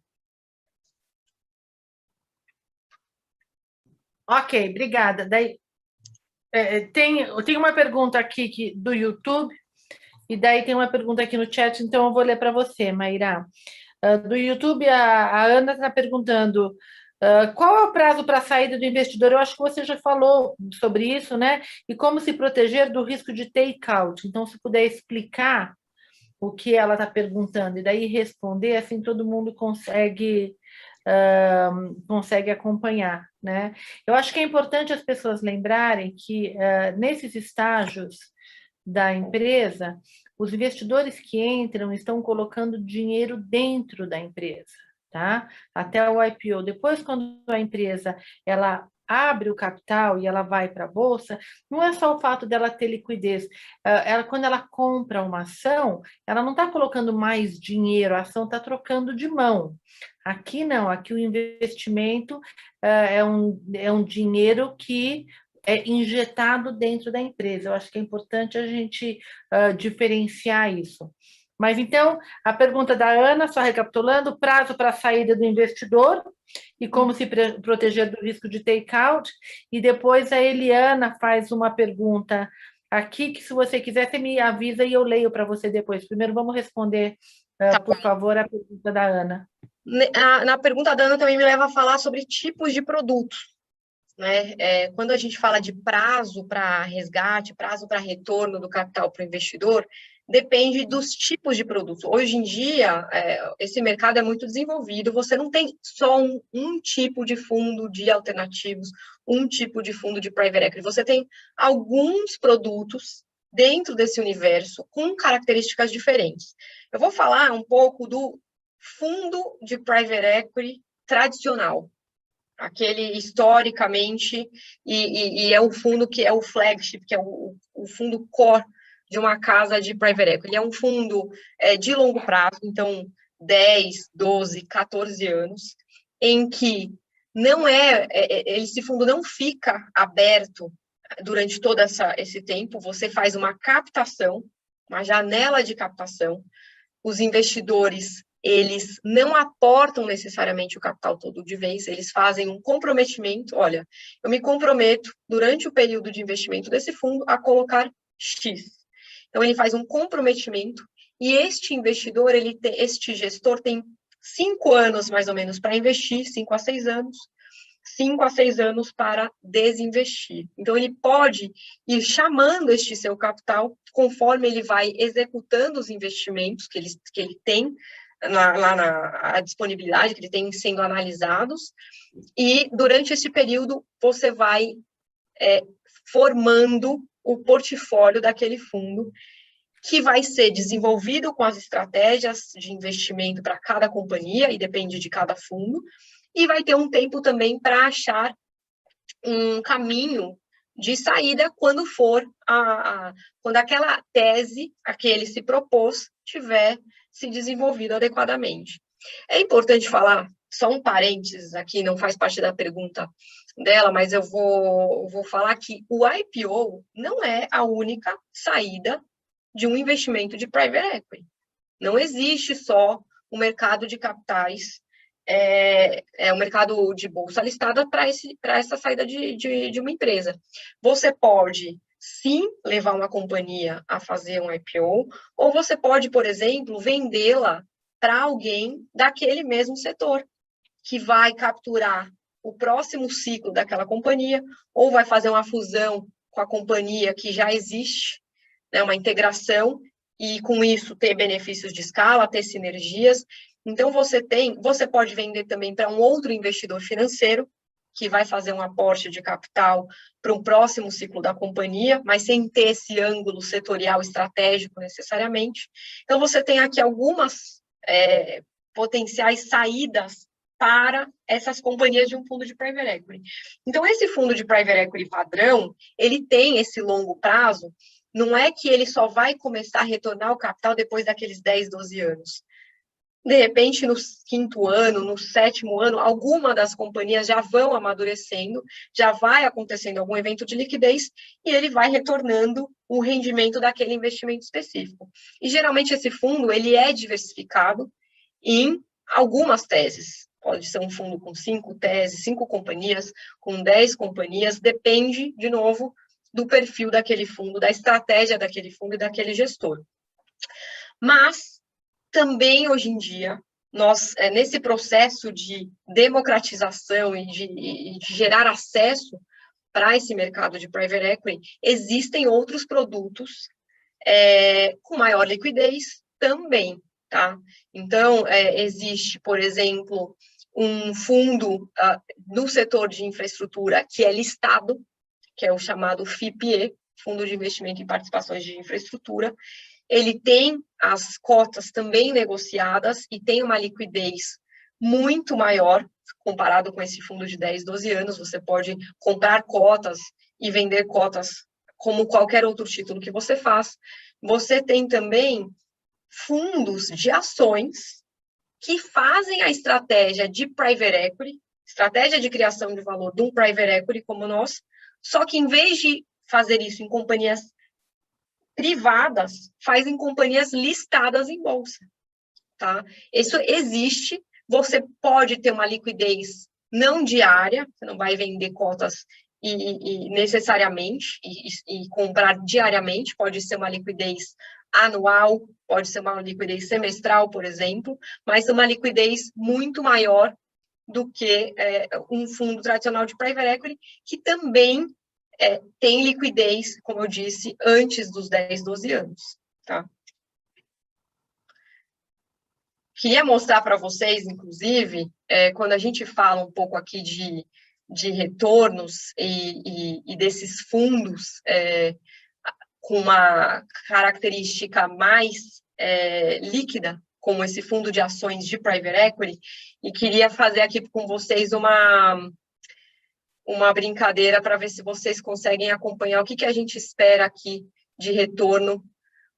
Speaker 3: Ok, obrigada. Daí, tem uma pergunta aqui do YouTube, e daí tem uma pergunta aqui no chat, então eu vou ler para você, Maíra. Do YouTube, a Ana está perguntando qual é o prazo para a saída do investidor? Eu acho que você já falou sobre isso, né? E como se proteger do risco de take-out. Então, se puder explicar o que ela está perguntando e daí responder, assim todo mundo consegue acompanhar, né? Eu acho que é importante as pessoas lembrarem que nesses estágios da empresa, os investidores que entram estão colocando dinheiro dentro da empresa, tá? Até o IPO. Depois, quando a empresa ela abre o capital e ela vai para a bolsa, não é só o fato dela ter liquidez. Quando ela compra uma ação, ela não está colocando mais dinheiro, a ação está trocando de mão. Aqui não, aqui o investimento é um dinheiro que é injetado dentro da empresa. Eu acho que é importante a gente diferenciar isso. Mas então, a pergunta da Ana, só recapitulando, prazo para a saída do investidor e como se proteger do risco de take-out. E depois a Eliana faz uma pergunta aqui, que se você quiser, você me avisa e eu leio para você depois. Primeiro, vamos responder, por favor, a pergunta da Ana.
Speaker 2: Na pergunta da Ana também me leva a falar sobre tipos de produtos. Né? Quando a gente fala de prazo para resgate, prazo para retorno do capital para o investidor, depende dos tipos de produtos. Hoje em dia, esse mercado é muito desenvolvido, você não tem só um tipo de fundo de alternativos, um tipo de fundo de private equity, você tem alguns produtos dentro desse universo com características diferentes. Eu vou falar um pouco do fundo de private equity tradicional, aquele historicamente, e é o fundo que é o flagship, que é o fundo core de uma casa de private equity. Ele é um fundo de longo prazo, então 10, 12, 14 anos, em que não esse fundo não fica aberto durante todo esse tempo, você faz uma captação, uma janela de captação, os investidores eles não aportam necessariamente o capital todo de vez, eles fazem um comprometimento, olha, eu me comprometo durante o período de investimento desse fundo a colocar X. Então, ele faz um comprometimento e este investidor, este gestor tem 5 anos, mais ou menos, para investir, 5 a 6 anos, 5 a 6 anos para desinvestir. Então, ele pode ir chamando este seu capital conforme ele vai executando os investimentos que ele tem, a disponibilidade que ele tem sendo analisados, e durante esse período você vai formando o portfólio daquele fundo, que vai ser desenvolvido com as estratégias de investimento para cada companhia, e depende de cada fundo, e vai ter um tempo também para achar um caminho de saída quando quando aquela tese a que ele se propôs tiver se desenvolvido adequadamente. É importante falar, só um parênteses aqui, não faz parte da pergunta dela, mas eu vou falar que o IPO não é a única saída de um investimento de private equity. Não existe só o mercado de capitais o mercado de bolsa listada para essa saída de uma empresa. Você pode, sim, levar uma companhia a fazer um IPO, ou você pode, por exemplo, vendê-la para alguém daquele mesmo setor, que vai capturar o próximo ciclo daquela companhia, ou vai fazer uma fusão com a companhia que já existe, né, uma integração, e com isso ter benefícios de escala, ter sinergias. Então, você pode vender também para um outro investidor financeiro, que vai fazer um aporte de capital para um próximo ciclo da companhia, mas sem ter esse ângulo setorial estratégico necessariamente. Então, você tem aqui algumas potenciais saídas para essas companhias de um fundo de private equity. Então, esse fundo de private equity padrão, ele tem esse longo prazo, não é que ele só vai começar a retornar o capital depois daqueles 10, 12 anos. De repente, no 5º ano, no 7º ano, alguma das companhias já vão amadurecendo, já vai acontecendo algum evento de liquidez e ele vai retornando o rendimento daquele investimento específico. E, geralmente, esse fundo ele é diversificado em algumas teses. Pode ser um fundo com 5 teses, 5 companhias, com 10 companhias, depende, de novo, do perfil daquele fundo, da estratégia daquele fundo e daquele gestor. Mas, também, hoje em dia, nós, nesse processo de democratização e de gerar acesso para esse mercado de private equity, existem outros produtos com maior liquidez também, tá? Então, existe, por exemplo, um fundo no setor de infraestrutura que é listado, que é o chamado FIPE, Fundo de Investimento em Participações de Infraestrutura. Ele tem as cotas também negociadas e tem uma liquidez muito maior comparado com esse fundo de 10, 12 anos. Você pode comprar cotas e vender cotas como qualquer outro título que você faz. Você tem também fundos de ações que fazem a estratégia de private equity, estratégia de criação de valor de um private equity como nós, só que em vez de fazer isso em companhias privadas, faz em companhias listadas em bolsa, tá? Isso existe, você pode ter uma liquidez não diária, você não vai vender cotas necessariamente e comprar diariamente, pode ser uma liquidez anual, pode ser uma liquidez semestral, por exemplo, mas uma liquidez muito maior do que um fundo tradicional de private equity, que também tem liquidez, como eu disse, antes dos 10, 12 anos, tá? Queria mostrar para vocês, inclusive, quando a gente fala um pouco aqui de retornos e desses fundos com uma característica mais líquida, como esse fundo de ações de private equity, e queria fazer aqui com vocês uma brincadeira para ver se vocês conseguem acompanhar o que a gente espera aqui de retorno,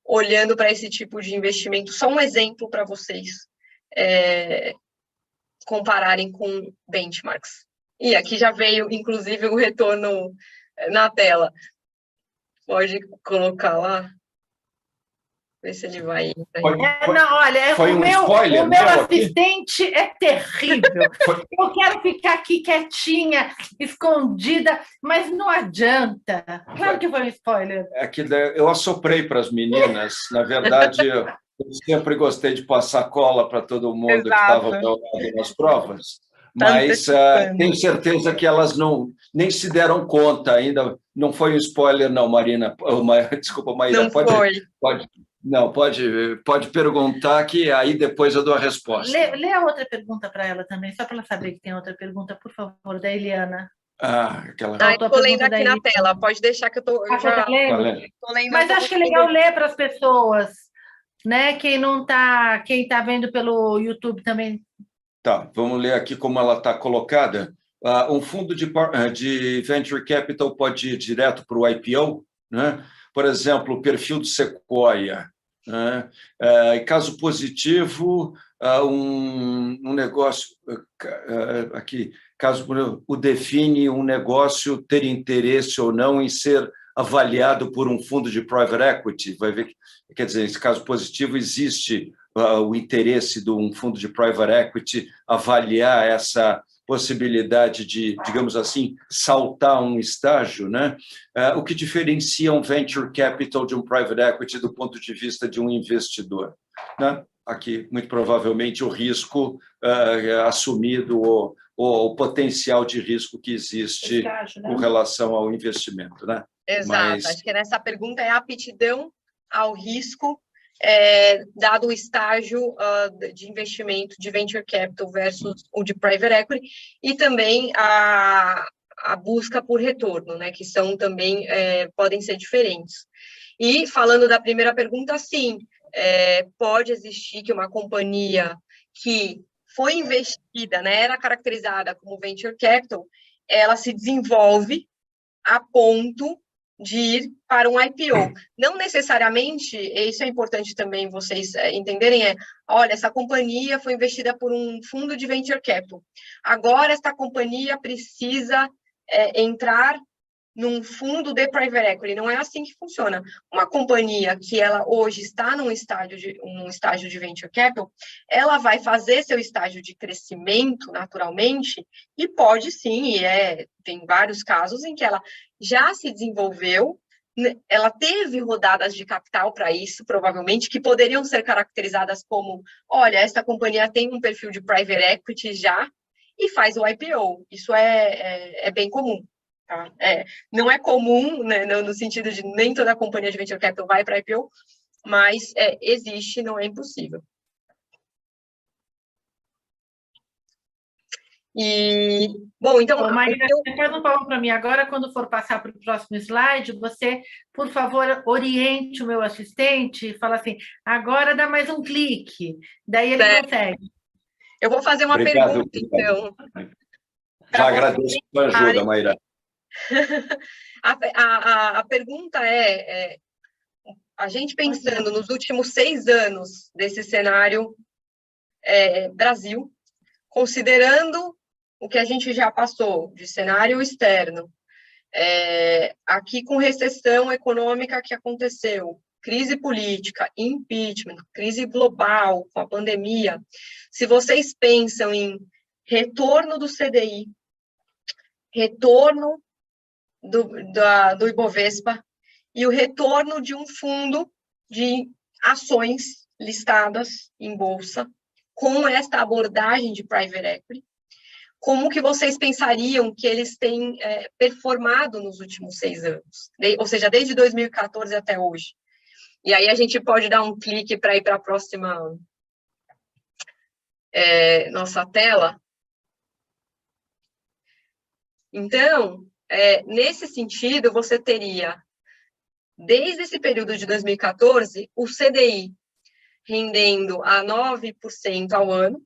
Speaker 2: olhando para esse tipo de investimento. Só um exemplo para vocês compararem com benchmarks. E aqui já veio, inclusive, o retorno na tela. Pode colocar lá? Ver se ele vai...
Speaker 3: Não, olha,
Speaker 1: foi
Speaker 3: o
Speaker 1: um
Speaker 3: meu
Speaker 1: spoiler,
Speaker 3: assistente é terrível. Eu quero ficar aqui quietinha, escondida, mas não adianta. Claro que foi um spoiler.
Speaker 1: Eu assoprei para as meninas. Na verdade, eu sempre gostei de passar cola para todo mundo que estava ao meu lado nas provas, mas tenho certeza que elas nem se deram conta ainda. Não foi um spoiler, não, Marina. Desculpa, Maíra.
Speaker 2: Não foi.
Speaker 1: Pode perguntar, que aí depois eu dou a resposta.
Speaker 3: Lê a outra pergunta para ela também, só para ela saber que tem outra pergunta, por favor, da Eliana.
Speaker 2: Estou lendo aqui na tela, pode deixar que eu já estou lendo.
Speaker 3: Mas acho que é legal ler para as pessoas, né? Quem está vendo pelo YouTube também.
Speaker 1: Tá, vamos ler aqui como ela está colocada. Um fundo de venture capital pode ir direto para o IPO, né? Por exemplo, o perfil do Sequoia, né? Caso positivo, um negócio aqui, caso o define um negócio ter interesse ou não em ser avaliado por um fundo de private equity. Vai ver, quer dizer, nesse caso positivo, existe o interesse de um fundo de private equity avaliar essa possibilidade de, digamos assim, saltar um estágio, né? O que diferencia um venture capital de um private equity do ponto de vista de um investidor, né? Aqui, muito provavelmente, o risco assumido, o potencial de risco que existe estágio, né? Com relação ao investimento, né?
Speaker 2: Exato, acho que nessa pergunta é a aptidão ao risco, dado o estágio de investimento de venture capital versus o de private equity, e também a busca por retorno, né, que são também, podem ser diferentes. E falando da primeira pergunta, sim, pode existir que uma companhia que foi investida, né, era caracterizada como venture capital, ela se desenvolve a ponto de ir para um IPO. Não necessariamente, isso é importante também vocês entenderem, olha, essa companhia foi investida por um fundo de venture capital. Agora, esta companhia precisa entrar num fundo de private equity. Não é assim que funciona. Uma companhia que ela hoje está num estágio de venture capital, ela vai fazer seu estágio de crescimento naturalmente e pode sim, tem vários casos em que ela já se desenvolveu, ela teve rodadas de capital para isso, provavelmente, que poderiam ser caracterizadas como, olha, essa companhia tem um perfil de private equity já e faz o IPO. Isso é bem comum. Tá? Não é comum, né, no sentido de nem toda companhia de venture capital vai para IPO, mas existe, não é impossível. E, bom, então...
Speaker 3: Ô, Maíra, você faz um favor para mim agora, quando for passar para o próximo slide, você, por favor, oriente o meu assistente e fala assim, agora dá mais um clique, daí ele consegue.
Speaker 2: Eu vou fazer uma pergunta, então.
Speaker 1: Já agradeço a sua ajuda, Maíra.
Speaker 2: A pergunta a gente pensando nos últimos 6 anos desse cenário Brasil, considerando o que a gente já passou de cenário externo, aqui com recessão econômica que aconteceu, crise política, impeachment, crise global com a pandemia, se vocês pensam em retorno do CDI, retorno do Ibovespa e o retorno de um fundo de ações listadas em bolsa com esta abordagem de private equity, como que vocês pensariam que eles têm performado nos últimos 6 anos? Ou seja, desde 2014 até hoje. E aí a gente pode dar um clique para ir para a próxima nossa tela. Então, nesse sentido, você teria, desde esse período de 2014, o CDI rendendo a 9% ao ano,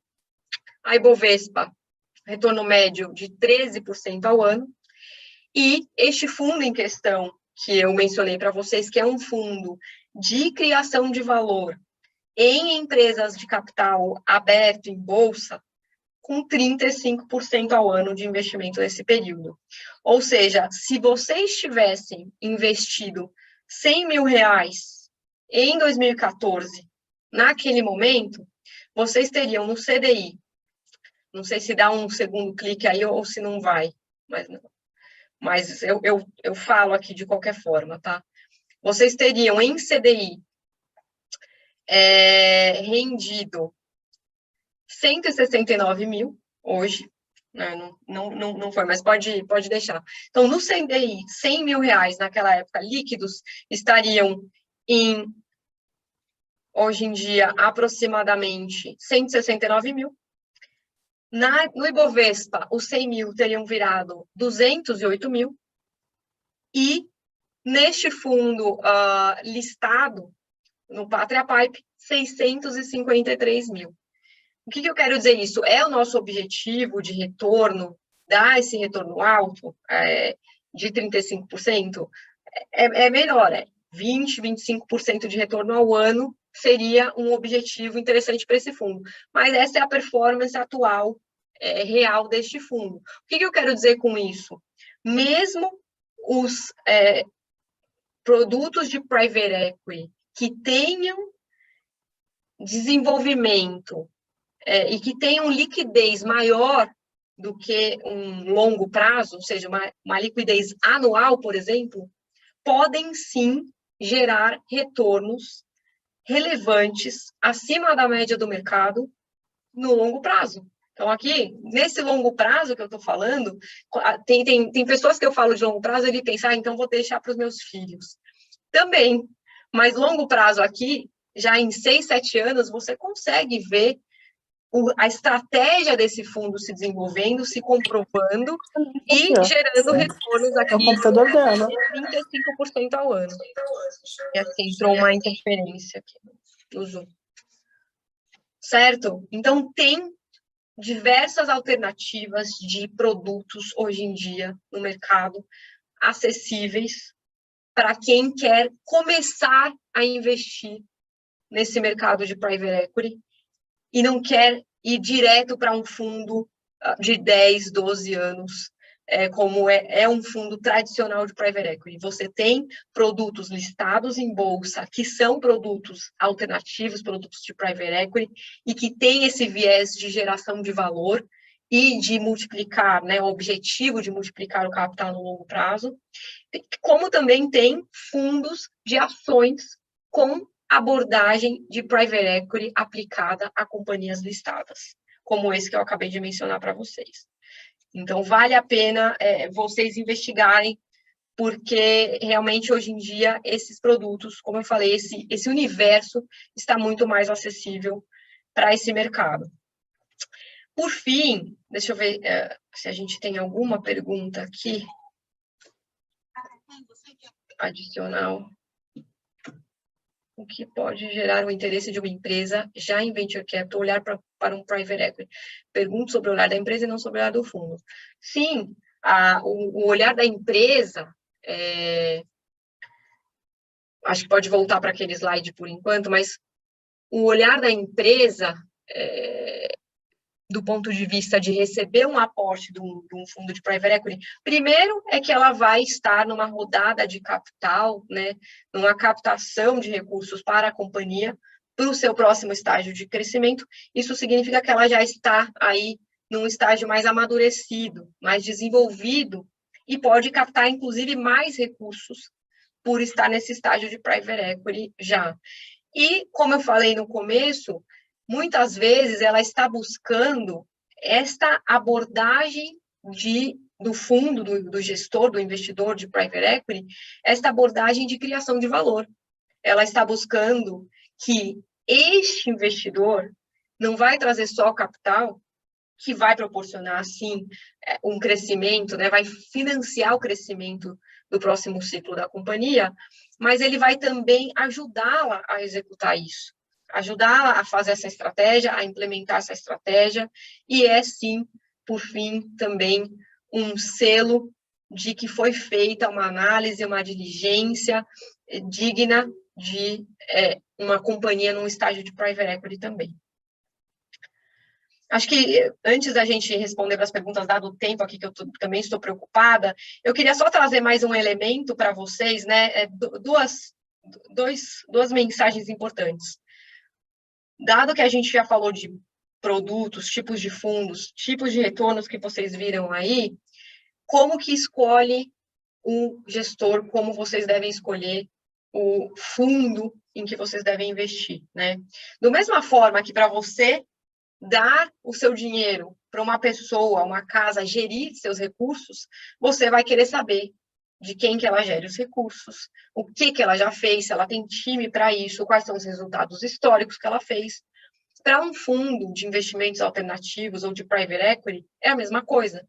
Speaker 2: a Ibovespa, retorno médio de 13% ao ano, e este fundo em questão, que eu mencionei para vocês, que é um fundo de criação de valor em empresas de capital aberto em bolsa, com 35% ao ano de investimento nesse período. Ou seja, se vocês tivessem investido R$100 mil em 2014, naquele momento, vocês teriam no CDI, não sei se dá um segundo clique aí ou se não vai, mas eu falo aqui de qualquer forma, tá? Vocês teriam em CDI rendido 169 mil hoje, né? Não foi, mas pode deixar. Então, no CDI, R$100 mil naquela época líquidos estariam em, hoje em dia, aproximadamente 169 mil. No Ibovespa, os 100 mil teriam virado 208 mil. E neste fundo listado, no Pátria Pipe, 653 mil. O que eu quero dizer isso? É o nosso objetivo de retorno, dar esse retorno alto de 35%? É melhor, 20%, 25% de retorno ao ano seria um objetivo interessante para esse fundo. Mas essa é a performance atual, real deste fundo. O que eu quero dizer com isso? Mesmo produtos de private equity que tenham desenvolvimento e que tenham liquidez maior do que um longo prazo, ou seja, uma liquidez anual, por exemplo, podem sim gerar retornos relevantes acima da média do mercado no longo prazo. Então, aqui, nesse longo prazo que eu estou falando, tem pessoas que eu falo de longo prazo, ele pensa, então vou deixar para os meus filhos. Também, mas longo prazo aqui, já em 6, 7 anos, você consegue ver a estratégia desse fundo se desenvolvendo, se comprovando e gerando retornos aqui de 35% ao ano. E aqui entrou uma interferência aqui no Zoom. Certo? Então, tem diversas alternativas de produtos hoje em dia no mercado, acessíveis para quem quer começar a investir nesse mercado de private equity e não quer ir direto para um fundo de 10, 12 anos, como é um fundo tradicional de private equity. Você tem produtos listados em bolsa, que são produtos alternativos, produtos de private equity, e que tem esse viés de geração de valor e de multiplicar, o objetivo de multiplicar o capital no longo prazo, como também tem fundos de ações com abordagem de private equity aplicada a companhias listadas, como esse que eu acabei de mencionar para vocês. Então, vale a pena vocês investigarem, porque realmente hoje em dia esses produtos, como eu falei, esse universo está muito mais acessível para esse mercado. Por fim, deixa eu ver se a gente tem alguma pergunta aqui adicional. O que pode gerar o interesse de uma empresa já em Venture Capital olhar para um Private Equity? Pergunto sobre o olhar da empresa e não sobre o olhar do fundo. Sim, o olhar da empresa, acho que pode voltar para aquele slide por enquanto, mas o olhar da empresa, do ponto de vista de receber um aporte de um fundo de private equity, primeiro é que ela vai estar numa rodada de capital, numa captação de recursos para a companhia, para o seu próximo estágio de crescimento. Isso significa que ela já está aí num estágio mais amadurecido, mais desenvolvido, e pode captar, inclusive, mais recursos por estar nesse estágio de private equity já. E, como eu falei no começo, muitas vezes ela está buscando esta abordagem do fundo, do gestor, do investidor de private equity, esta abordagem de criação de valor. Ela está buscando que este investidor não vai trazer só capital, que vai proporcionar, sim, um crescimento, vai financiar o crescimento do próximo ciclo da companhia, mas ele vai também ajudá-la a executar isso, ajudá-la a fazer essa estratégia, a implementar essa estratégia, e sim, por fim, também um selo de que foi feita uma análise, uma diligência digna de uma companhia num estágio de private equity também. Acho que, antes da gente responder para as perguntas, dado o tempo aqui, que eu também estou preocupada, eu queria só trazer mais um elemento para vocês, duas mensagens importantes. Dado que a gente já falou de produtos, tipos de fundos, tipos de retornos que vocês viram aí, como que escolhe um gestor, como vocês devem escolher o fundo em que vocês devem investir, Da mesma forma que para você dar o seu dinheiro para uma pessoa, uma casa, gerir seus recursos, você vai querer saber de quem que ela gere os recursos, o que ela já fez, se ela tem time para isso, quais são os resultados históricos que ela fez. Para um fundo de investimentos alternativos ou de private equity, é a mesma coisa.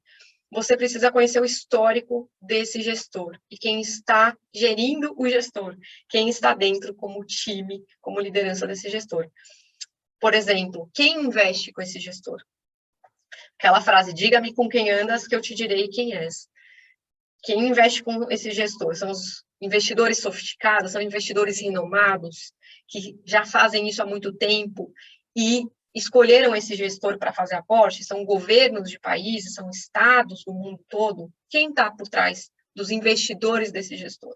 Speaker 2: Você precisa conhecer o histórico desse gestor e quem está gerindo o gestor, quem está dentro como time, como liderança desse gestor. Por exemplo, quem investe com esse gestor? Aquela frase, diga-me com quem andas que eu te direi quem és. Quem investe com esse gestor? São os investidores sofisticados, são investidores renomados, que já fazem isso há muito tempo e escolheram esse gestor para fazer aporte, são governos de países, são estados do mundo todo. Quem está por trás dos investidores desse gestor?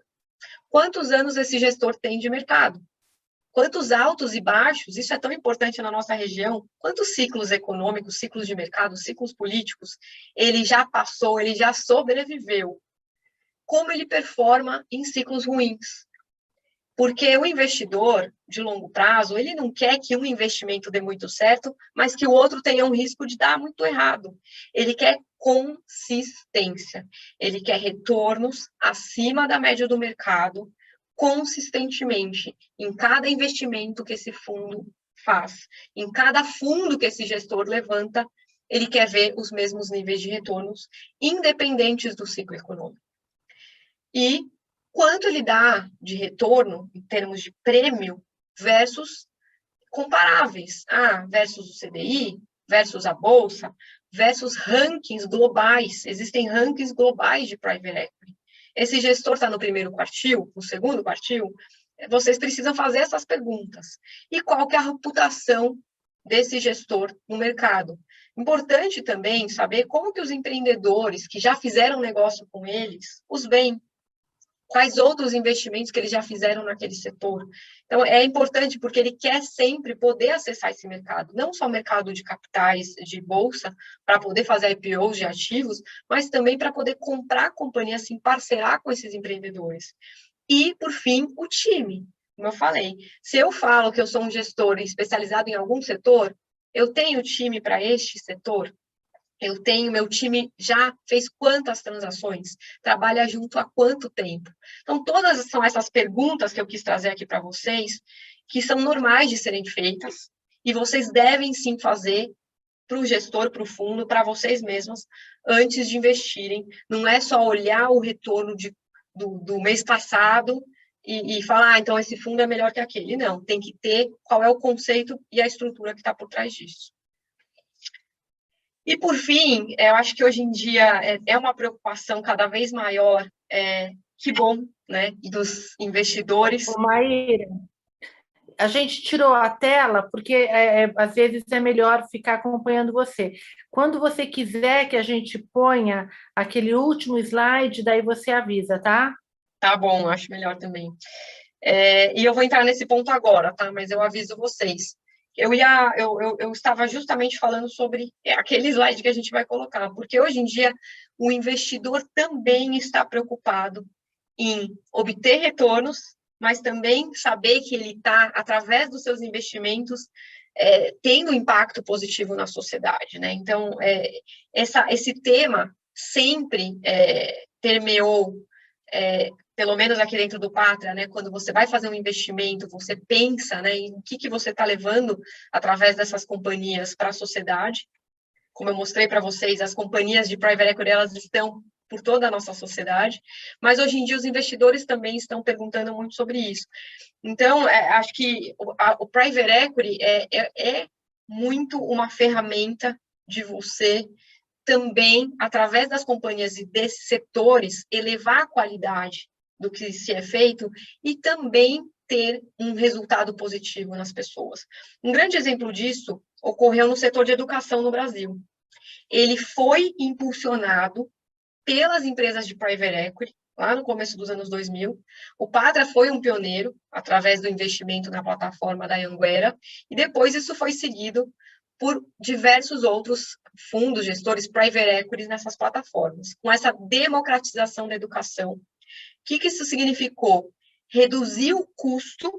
Speaker 2: Quantos anos esse gestor tem de mercado? Quantos altos e baixos, isso é tão importante na nossa região, quantos ciclos econômicos, ciclos de mercado, ciclos políticos, ele já passou, ele já sobreviveu? Como ele performa em ciclos ruins? Porque o investidor de longo prazo, ele não quer que um investimento dê muito certo, mas que o outro tenha um risco de dar muito errado. Ele quer consistência. Ele quer retornos acima da média do mercado, consistentemente, em cada investimento que esse fundo faz. Em cada fundo que esse gestor levanta, ele quer ver os mesmos níveis de retornos, independentes do ciclo econômico. E quanto ele dá de retorno, em termos de prêmio, versus comparáveis. Versus o CDI, versus a Bolsa, versus rankings globais. Existem rankings globais de private equity. Esse gestor está no primeiro quartil, no segundo quartil, vocês precisam fazer essas perguntas. E qual que é a reputação desse gestor no mercado? Importante também saber como que os empreendedores que já fizeram negócio com eles os veem. Quais outros investimentos que eles já fizeram naquele setor. Então, é importante porque ele quer sempre poder acessar esse mercado, não só o mercado de capitais, de bolsa, para poder fazer IPOs de ativos, mas também para poder comprar companhias, assim, parcerar com esses empreendedores. E, por fim, o time. Como eu falei, se eu falo que eu sou um gestor especializado em algum setor, eu tenho time para este setor? Eu tenho, meu time já fez quantas transações? Trabalha junto há quanto tempo? Então, todas são essas perguntas que eu quis trazer aqui para vocês, que são normais de serem feitas, e vocês devem sim fazer para o gestor, para o fundo, para vocês mesmos, antes de investirem. Não é só olhar o retorno do mês passado e falar, então esse fundo é melhor que aquele. Não, tem que ter qual é o conceito e a estrutura que está por trás disso. E, por fim, eu acho que hoje em dia é uma preocupação cada vez maior, que bom, né, dos investidores.
Speaker 3: Ô, Maíra, a gente tirou a tela porque às vezes é melhor ficar acompanhando você. Quando você quiser que a gente ponha aquele último slide, daí você avisa, tá?
Speaker 2: Tá bom, acho melhor também. E eu vou entrar nesse ponto agora, tá? Mas eu aviso vocês. Eu estava justamente falando sobre aquele slide que a gente vai colocar, porque hoje em dia o investidor também está preocupado em obter retornos, mas também saber que ele está, através dos seus investimentos, tendo impacto positivo na sociedade, né? Então, esse tema sempre permeou, pelo menos aqui dentro do Pátria, né, quando você vai fazer um investimento, você pensa, né, em o que você está levando através dessas companhias para a sociedade. Como eu mostrei para vocês, as companhias de private equity, elas estão por toda a nossa sociedade, mas hoje em dia os investidores também estão perguntando muito sobre isso. Então, acho que o private equity é muito uma ferramenta de você também, através das companhias e desses setores, elevar a qualidade do que se é feito e também ter um resultado positivo nas pessoas. Um grande exemplo disso ocorreu no setor de educação no Brasil. Ele foi impulsionado pelas empresas de private equity, lá no começo dos anos 2000. O Pátria foi um pioneiro, através do investimento na plataforma da Anhanguera, e depois isso foi seguido por diversos outros fundos, gestores, private equities nessas plataformas, com essa democratização da educação. O que isso significou? Reduzir o custo,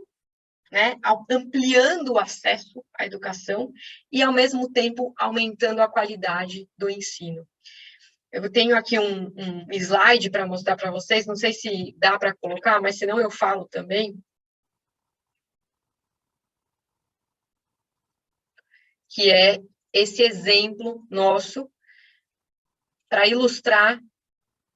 Speaker 2: né, ampliando o acesso à educação e, ao mesmo tempo, aumentando a qualidade do ensino. Eu tenho aqui um slide para mostrar para vocês, não sei se dá para colocar, mas senão eu falo também. Que é esse exemplo nosso para ilustrar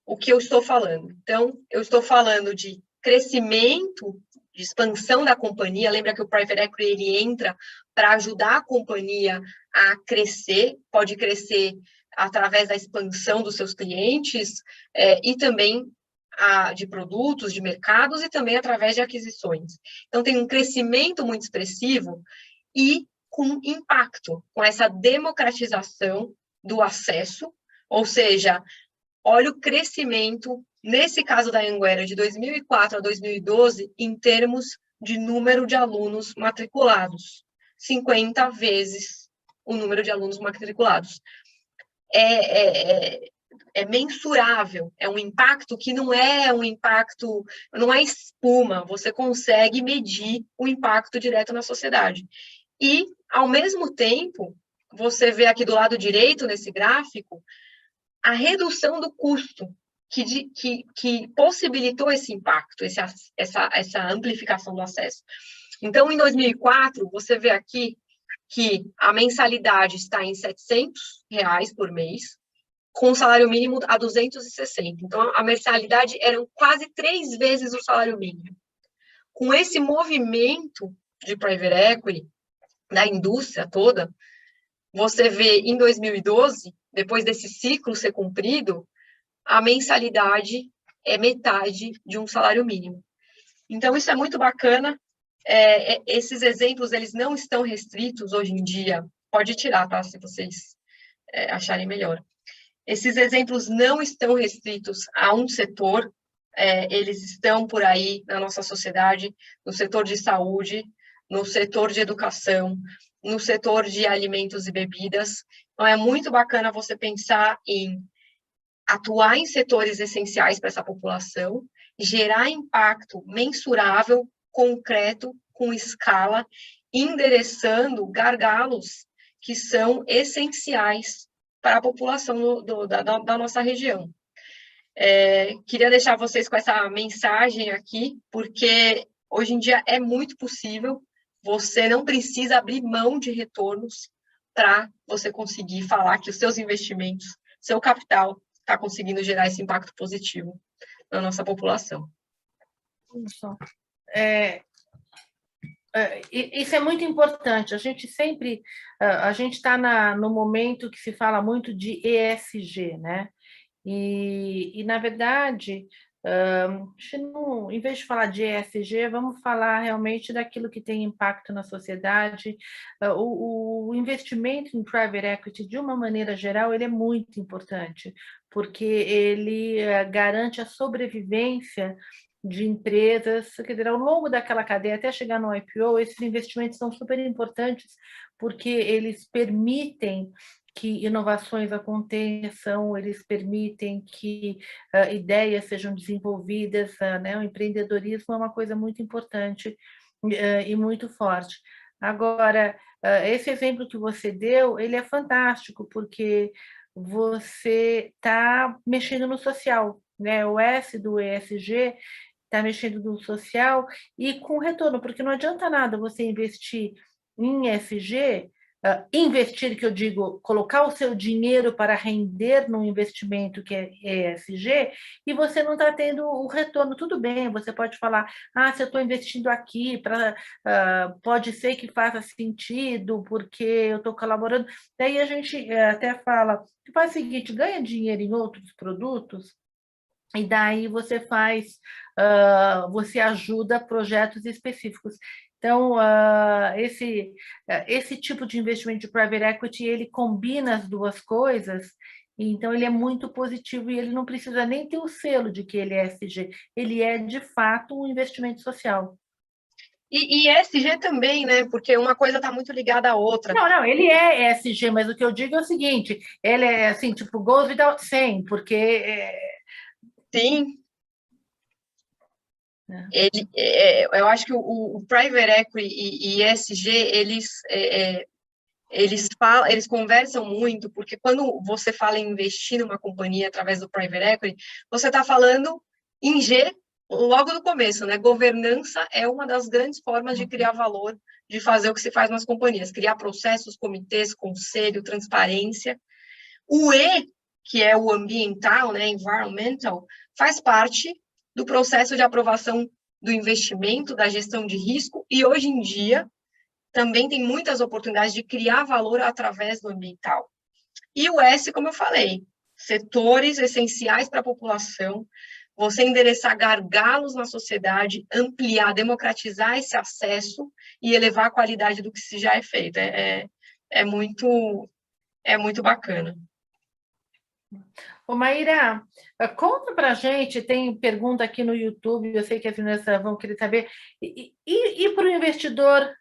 Speaker 2: o que eu estou falando. Então, eu estou falando de crescimento, de expansão da companhia. Lembra que o private equity ele entra para ajudar a companhia a crescer, pode crescer através da expansão dos seus clientes e também de produtos, de mercados e também através de aquisições. Então, tem um crescimento muito expressivo e com impacto, com essa democratização do acesso, ou seja, olha o crescimento nesse caso da Anhanguera, de 2004 a 2012, em termos de número de alunos matriculados. 50 vezes o número de alunos matriculados. É mensurável, é um impacto que não é um impacto, não é espuma, você consegue medir o impacto direto na sociedade. E, ao mesmo tempo, você vê aqui do lado direito, nesse gráfico, a redução do custo que possibilitou esse impacto, essa amplificação do acesso. Então, em 2004, você vê aqui que a mensalidade está em R$700 por mês, com o salário mínimo a 260. Então, a mensalidade era quase 3 vezes o salário mínimo. Com esse movimento de private equity, da indústria toda, você vê em 2012, depois desse ciclo ser cumprido, a mensalidade é metade de um salário mínimo. Então, isso é muito bacana. Esses exemplos, eles não estão restritos hoje em dia. Pode tirar, tá? Se vocês acharem melhor. Esses exemplos não estão restritos a um setor, eles estão por aí na nossa sociedade, no setor de saúde, no setor de educação, no setor de alimentos e bebidas. Então, é muito bacana você pensar em atuar em setores essenciais para essa população, gerar impacto mensurável, concreto, com escala, endereçando gargalos que são essenciais para a população da nossa região. Queria deixar vocês com essa mensagem aqui, porque hoje em dia é muito possível, você não precisa abrir mão de retornos para você conseguir falar que os seus investimentos, seu capital, está conseguindo gerar esse impacto positivo na nossa população.
Speaker 3: Isso é muito importante. A gente sempre, a gente está no momento que se fala muito de ESG, né? E na verdade, em vez de falar de ESG, vamos falar realmente daquilo que tem impacto na sociedade. O investimento em private equity, de uma maneira geral, ele é muito importante, porque ele garante a sobrevivência de empresas, quer dizer, ao longo daquela cadeia, até chegar no IPO, esses investimentos são super importantes, porque eles permitem que inovações aconteçam, eles permitem que ideias sejam desenvolvidas, né? O empreendedorismo é uma coisa muito importante e muito forte. Agora, esse exemplo que você deu, ele é fantástico, porque você está mexendo no social, né? O S do ESG está mexendo no social e com retorno, porque não adianta nada você investir em ESG, investir, que eu digo, colocar o seu dinheiro para render num investimento que é ESG, e você não está tendo o retorno. Tudo bem, você pode falar, se eu estou investindo aqui, pode ser que faça sentido, porque eu estou colaborando. Daí a gente até fala, faz o seguinte, ganha dinheiro em outros produtos, e daí você você ajuda projetos específicos. Então, esse tipo de investimento de private equity, ele combina as duas coisas, então ele é muito positivo e ele não precisa nem ter o selo de que ele é ESG, ele é, de fato, um investimento social.
Speaker 2: E ESG também, né? Porque uma coisa está muito ligada à outra.
Speaker 3: Não, ele é ESG, mas o que eu digo é o seguinte, ele é assim, tipo, goes without saying, porque...
Speaker 2: Sim. Eu acho que o private equity e ESG, eles conversam muito, porque quando você fala em investir numa companhia através do private equity, você está falando em G logo no começo, né? Governança é uma das grandes formas de criar valor, de fazer o que se faz nas companhias, criar processos, comitês, conselho, transparência. O E, que é o ambiental, né? Environmental, faz parte do processo de aprovação do investimento, da gestão de risco, e hoje em dia também tem muitas oportunidades de criar valor através do ambiental. E o S, como eu falei, setores essenciais para a população, você endereçar gargalos na sociedade, ampliar, democratizar esse acesso e elevar a qualidade do que se já é feito. É muito bacana.
Speaker 3: Ô, Maíra, conta para a gente, tem pergunta aqui no YouTube, eu sei que as meninas vão querer saber, e para o investidor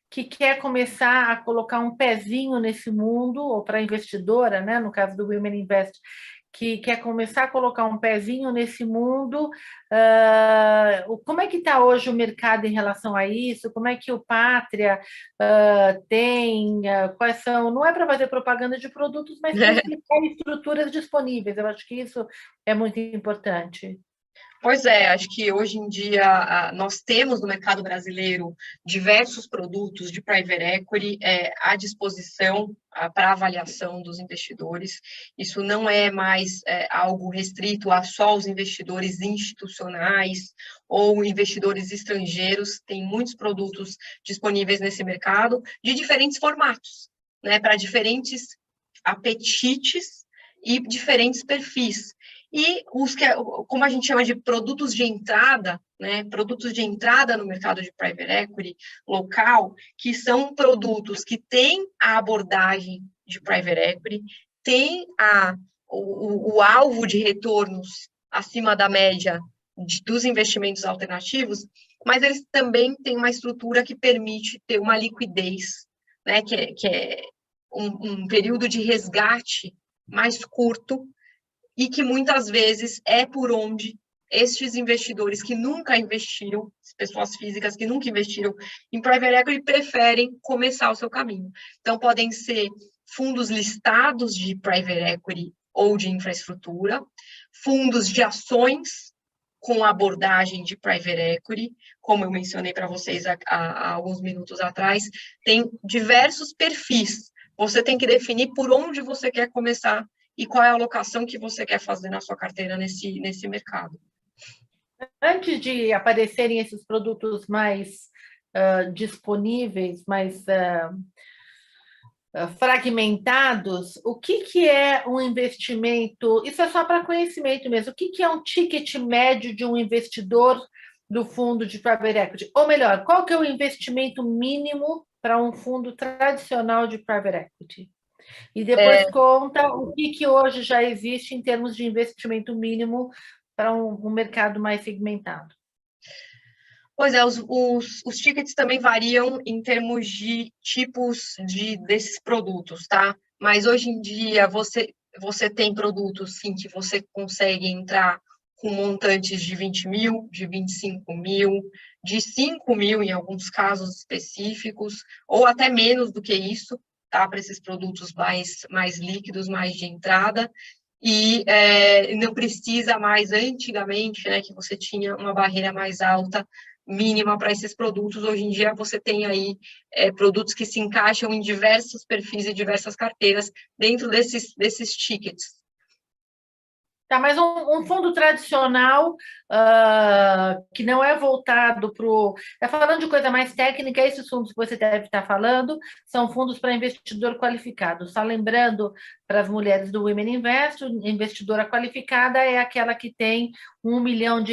Speaker 3: que quer começar a colocar um pezinho nesse mundo, ou para a investidora, né, no caso do Women Invest, que quer começar a colocar um pezinho nesse mundo, como é que está hoje o mercado em relação a isso? Como é que o Pátria tem? Quais são? Não é para fazer propaganda de produtos, mas para explicar estruturas disponíveis. Eu acho que isso é muito importante.
Speaker 2: Pois é, acho que hoje em dia nós temos no mercado brasileiro diversos produtos de private equity à disposição para avaliação dos investidores. Isso não é mais algo restrito a só os investidores institucionais ou investidores estrangeiros. Tem muitos produtos disponíveis nesse mercado de diferentes formatos, né, para diferentes apetites e diferentes perfis. E os que, como a gente chama de produtos de entrada, né, produtos de entrada no mercado de private equity local, que são produtos que têm a abordagem de private equity, têm o alvo de retornos acima da média dos investimentos alternativos, mas eles também têm uma estrutura que permite ter uma liquidez, né, que é um período de resgate mais curto, e que muitas vezes é por onde estes investidores que nunca investiram, pessoas físicas que nunca investiram em private equity, preferem começar o seu caminho. Então, podem ser fundos listados de private equity ou de infraestrutura, fundos de ações com abordagem de private equity, como eu mencionei para vocês há alguns minutos atrás, tem diversos perfis. Você tem que definir por onde você quer começar e qual é a alocação que você quer fazer na sua carteira nesse mercado.
Speaker 3: Antes de aparecerem esses produtos mais disponíveis, mais fragmentados, o que é um investimento? Isso é só para conhecimento mesmo. O que é um ticket médio de um investidor do fundo de private equity? Ou melhor, qual que é o investimento mínimo para um fundo tradicional de private equity? E depois conta o que hoje já existe em termos de investimento mínimo para um mercado mais segmentado.
Speaker 2: Pois é, os tickets também variam em termos de tipos desses produtos, tá? Mas hoje em dia você tem produtos, sim, que você consegue entrar com montantes de 20 mil, de 25 mil, de 5 mil em alguns casos específicos, ou até menos do que isso, tá? Para esses produtos mais líquidos, mais de entrada. E não precisa mais, antigamente, né, que você tinha uma barreira mais alta, mínima para esses produtos. Hoje em dia você tem aí produtos que se encaixam em diversos perfis e diversas carteiras dentro desses tickets.
Speaker 3: Tá, mas um fundo tradicional que não é voltado para o... falando de coisa mais técnica, esses fundos que você deve estar falando são fundos para investidor qualificado. Só lembrando para as mulheres do Women Invest, investidora qualificada é aquela que tem R$1 milhão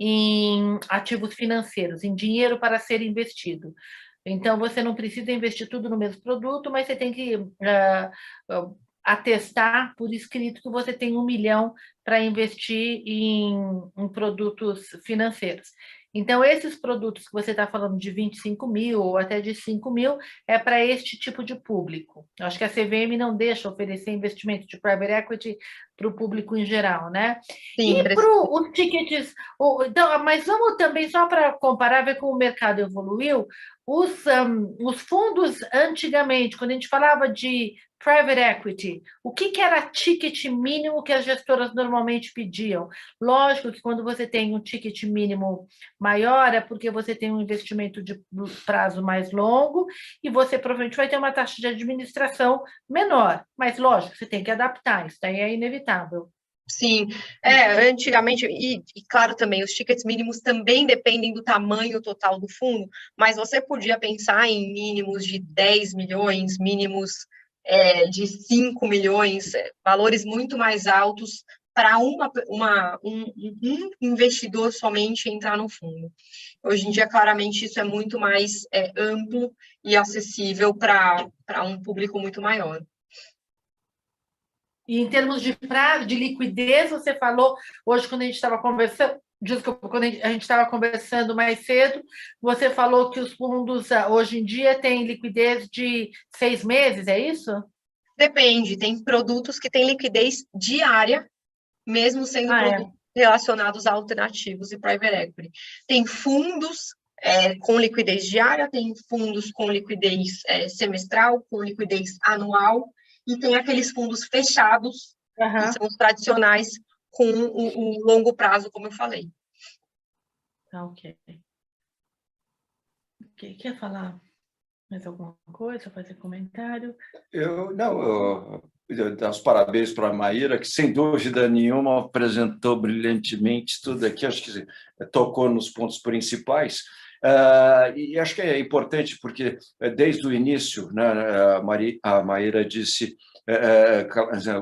Speaker 3: em ativos financeiros, em dinheiro para ser investido. Então, você não precisa investir tudo no mesmo produto, mas você tem que atestar por escrito que você tem R$1 milhão para investir em produtos financeiros. Então, esses produtos que você está falando de 25 mil ou até de 5 mil é para este tipo de público. Eu acho que a CVM não deixa oferecer investimento de private equity para o público em geral, né?
Speaker 2: Sim,
Speaker 3: e para os tickets... Então, mas vamos também, só para comparar, ver como o mercado evoluiu, os fundos antigamente, quando a gente falava de private equity, o que era ticket mínimo que as gestoras normalmente pediam? Lógico que quando você tem um ticket mínimo maior é porque você tem um investimento de prazo mais longo e você provavelmente vai ter uma taxa de administração menor, mas lógico, você tem que adaptar, isso daí é inevitável.
Speaker 2: Sim, antigamente, e claro também, os tickets mínimos também dependem do tamanho total do fundo, mas você podia pensar em mínimos de 10 milhões, mínimos de 5 milhões, valores muito mais altos para um investidor somente entrar no fundo. Hoje em dia, claramente, isso é muito mais amplo e acessível para um público muito maior.
Speaker 3: E em termos de prazo, de liquidez, você falou, hoje, quando a gente estava conversando, desculpa, quando a gente estava conversando mais cedo, você falou que os fundos, hoje em dia, têm liquidez de 6 meses, é isso?
Speaker 2: Depende, tem produtos que têm liquidez diária, mesmo sendo produtos relacionados a alternativos e private equity. Tem fundos com liquidez diária, tem fundos com liquidez semestral, com liquidez anual, e tem aqueles fundos fechados, que são os tradicionais, com o longo prazo, como eu falei.
Speaker 3: Ok. Quer falar mais alguma coisa, fazer comentário?
Speaker 1: Eu dar os parabéns para a Maíra, que, sem dúvida nenhuma, apresentou brilhantemente tudo aqui, acho que tocou nos pontos principais. E acho que é importante, porque desde o início, né, a Maíra disse,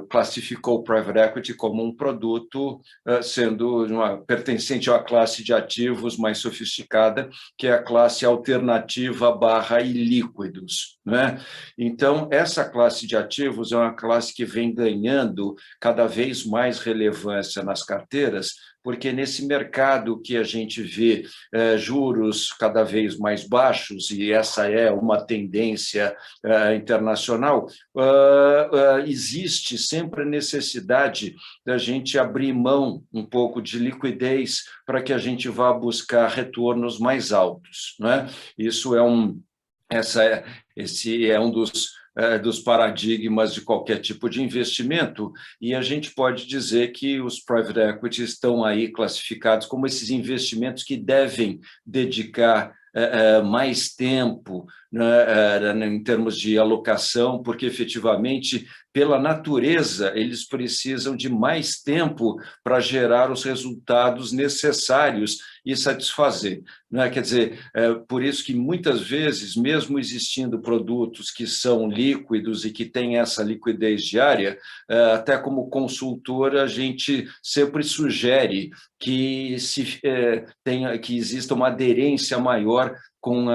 Speaker 1: classificou o private equity como um produto sendo pertencente a uma classe de ativos mais sofisticada, que é a classe alternativa / ilíquidos, né? Então, essa classe de ativos é uma classe que vem ganhando cada vez mais relevância nas carteiras, porque nesse mercado que a gente vê juros cada vez mais baixos, e essa é uma tendência internacional, existe sempre a necessidade da gente abrir mão um pouco de liquidez para que a gente vá buscar retornos mais altos, né? Esse é um dos paradigmas de qualquer tipo de investimento, e a gente pode dizer que os private equities estão aí classificados como esses investimentos que devem dedicar mais tempo, né, em termos de alocação, porque, efetivamente, pela natureza, eles precisam de mais tempo para gerar os resultados necessários e satisfazer. Né? Quer dizer, por isso que, muitas vezes, mesmo existindo produtos que são líquidos e que têm essa liquidez diária, até como consultora, a gente sempre sugere que que exista uma aderência maior com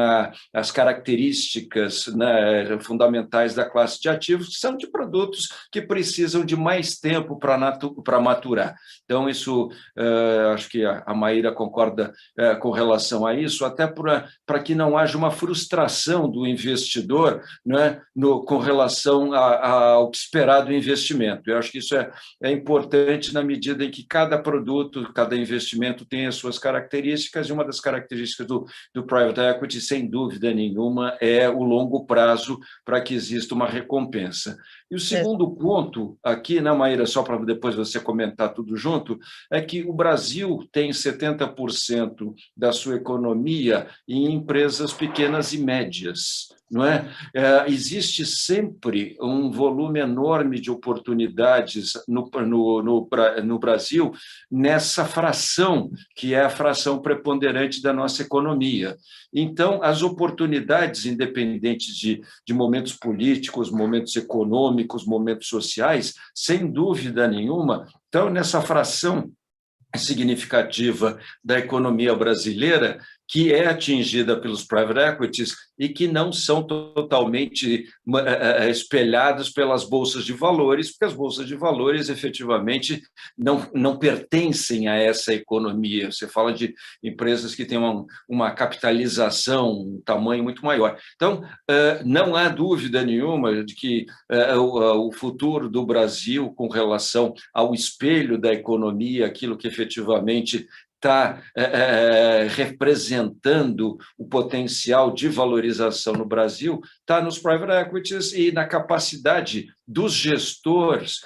Speaker 1: as características, né, fundamentais da classe de ativos, que são de produtos que precisam de mais tempo para maturar. Então, isso, acho que a Maíra concorda com relação a isso, até para que não haja uma frustração do investidor, né, com relação ao esperado investimento. Eu acho que isso é importante na medida em que cada produto, cada investimento tem as suas características, e uma das características do private equity, sem dúvida nenhuma, é o longo prazo para que exista uma recompensa. E o segundo ponto aqui, né, Maíra, só para depois você comentar tudo junto, é que o Brasil tem 70% da sua economia em empresas pequenas e médias, não é? Existe sempre um volume enorme de oportunidades no Brasil nessa fração, que é a fração preponderante da nossa economia. Então, as oportunidades, independentes de momentos políticos, momentos econômicos, momentos sociais, sem dúvida nenhuma, estão nessa fração significativa da economia brasileira, que é atingida pelos private equities e que não são totalmente espelhados pelas bolsas de valores, porque as bolsas de valores, efetivamente, não pertencem a essa economia. Você fala de empresas que têm uma capitalização, um tamanho muito maior. Então, não há dúvida nenhuma de que o futuro do Brasil, com relação ao espelho da economia, aquilo que efetivamente está representando o potencial de valorização no Brasil, está nos private equities e na capacidade dos gestores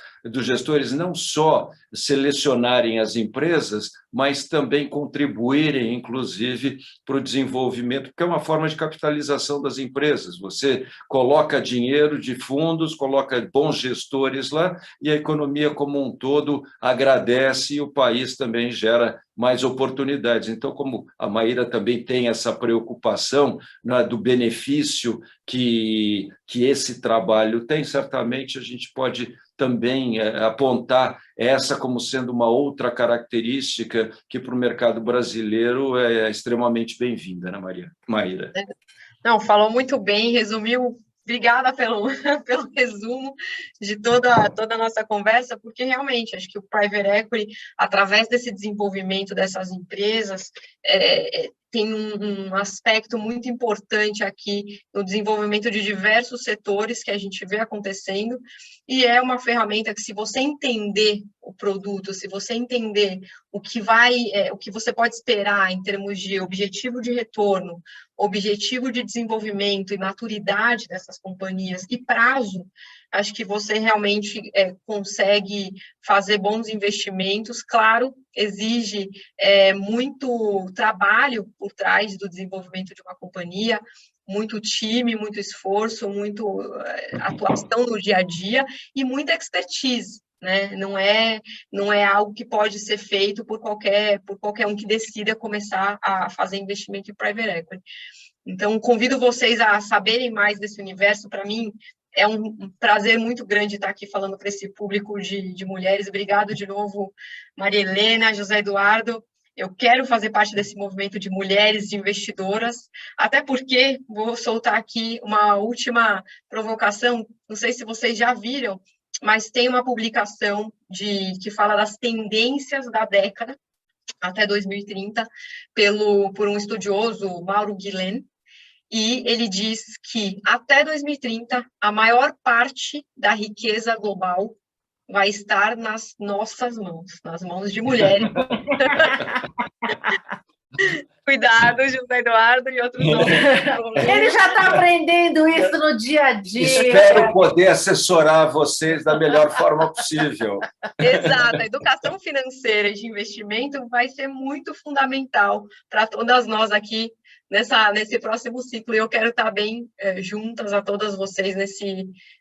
Speaker 1: não só selecionarem as empresas, mas também contribuírem, inclusive, para o desenvolvimento, porque é uma forma de capitalização das empresas. Você coloca dinheiro de fundos, coloca bons gestores lá, e a economia como um todo agradece, e o país também gera mais oportunidades. Então, como a Maíra também tem essa preocupação, né, do benefício que esse trabalho tem, certamente a gente pode também apontar essa como sendo uma outra característica que, para o mercado brasileiro, é extremamente bem-vinda, né, Maíra?
Speaker 2: Não, falou muito bem, resumiu obrigada pelo, pelo resumo de toda a nossa conversa, porque realmente acho que o Private Equity, através desse desenvolvimento dessas empresas, tem um aspecto muito importante aqui no desenvolvimento de diversos setores que a gente vê acontecendo, e é uma ferramenta que, se você entender o produto, se você entender o que você pode esperar em termos de objetivo de retorno, objetivo de desenvolvimento e maturidade dessas companhias e prazo, acho que você realmente consegue fazer bons investimentos. Claro, exige muito trabalho por trás do desenvolvimento de uma companhia, muito time, muito esforço, muito atuação no dia a dia e muita expertise, né? Não é algo que pode ser feito por qualquer um que decida começar a fazer investimento em private equity. Então, convido vocês a saberem mais desse universo. Para mim, é um prazer muito grande estar aqui falando para esse público de mulheres. Obrigado de novo, Maria Helena, José Eduardo. Eu quero fazer parte desse movimento de mulheres investidoras, até porque vou soltar aqui uma última provocação. Não sei se vocês já viram, mas tem uma publicação que fala das tendências da década até 2030 por um estudioso, Mauro Guilhem, e ele diz que até 2030 a maior parte da riqueza global vai estar nas nossas mãos, nas mãos de mulheres. Cuidado, José Eduardo e outros nomes.
Speaker 3: Ele já está aprendendo isso no dia a dia.
Speaker 1: Espero poder assessorar vocês da melhor forma possível.
Speaker 2: Exato, a educação financeira e de investimento vai ser muito fundamental para todas nós aqui nesse próximo ciclo, e eu quero estar bem juntas a todas vocês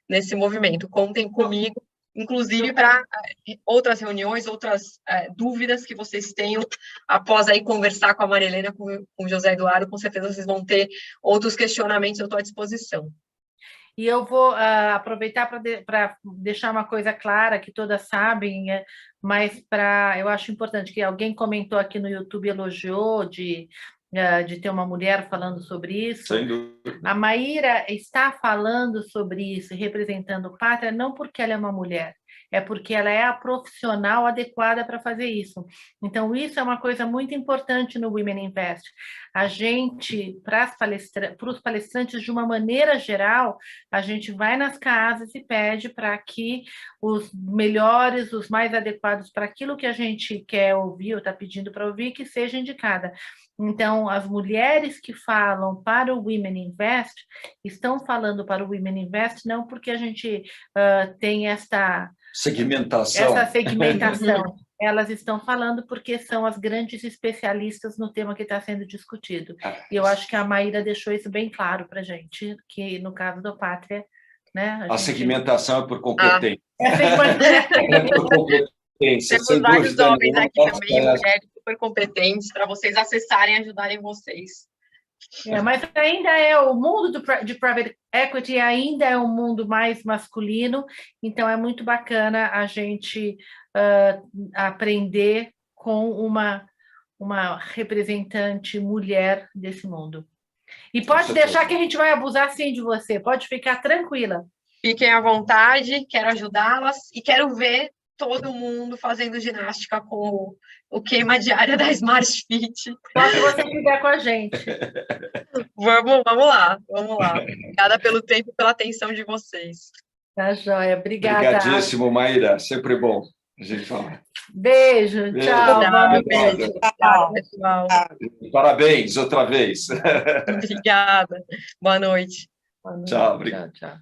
Speaker 2: nesse movimento. Contem comigo, inclusive para outras reuniões, outras dúvidas que vocês tenham após aí conversar com a Maria Helena, com o José Eduardo. Com certeza vocês vão ter outros questionamentos, eu estou à disposição.
Speaker 3: E eu vou aproveitar para deixar uma coisa clara, que todas sabem, mas eu acho importante, que alguém comentou aqui no YouTube, elogiou de ter uma mulher falando sobre isso.
Speaker 1: Sem dúvida.
Speaker 3: A Maíra está falando sobre isso, representando Pátria, não porque ela é uma mulher, é porque ela é a profissional adequada para fazer isso. Então, isso é uma coisa muito importante no Women Invest. A gente, para os palestrantes, de uma maneira geral, a gente vai nas casas e pede para que os melhores, os mais adequados para aquilo que a gente quer ouvir ou está pedindo para ouvir, que seja indicada. Então, as mulheres que falam para o Women Invest estão falando para o Women Invest não porque a gente tem essa segmentação, elas estão falando porque são as grandes especialistas no tema que está sendo discutido. E eu acho que a Maíra deixou isso bem claro para a gente, que no caso do Pátria, né?
Speaker 1: A segmentação é por competência.
Speaker 2: Por competência. Temos vários homens aqui também, mulheres super competentes, para vocês acessarem e ajudarem vocês.
Speaker 3: Mas ainda o mundo de private equity ainda é um mundo mais masculino, então é muito bacana a gente aprender com uma representante mulher desse mundo. E pode deixar que a gente vai abusar sim de você, pode ficar tranquila.
Speaker 2: Fiquem à vontade, quero ajudá-las e quero ver todo mundo fazendo ginástica com o queima diária da Smart Fit.
Speaker 3: Só se você quiser com a gente.
Speaker 2: Vamos lá. Obrigada pelo tempo e pela atenção de vocês.
Speaker 3: Tá joia, obrigada.
Speaker 1: Obrigadíssimo, Maíra, sempre bom a gente falar.
Speaker 3: Beijo, tchau.
Speaker 2: Beijo. Tchau, pessoal.
Speaker 1: Parabéns outra vez.
Speaker 2: Obrigada. Boa noite.
Speaker 1: Tchau, obrigado.
Speaker 3: Tchau.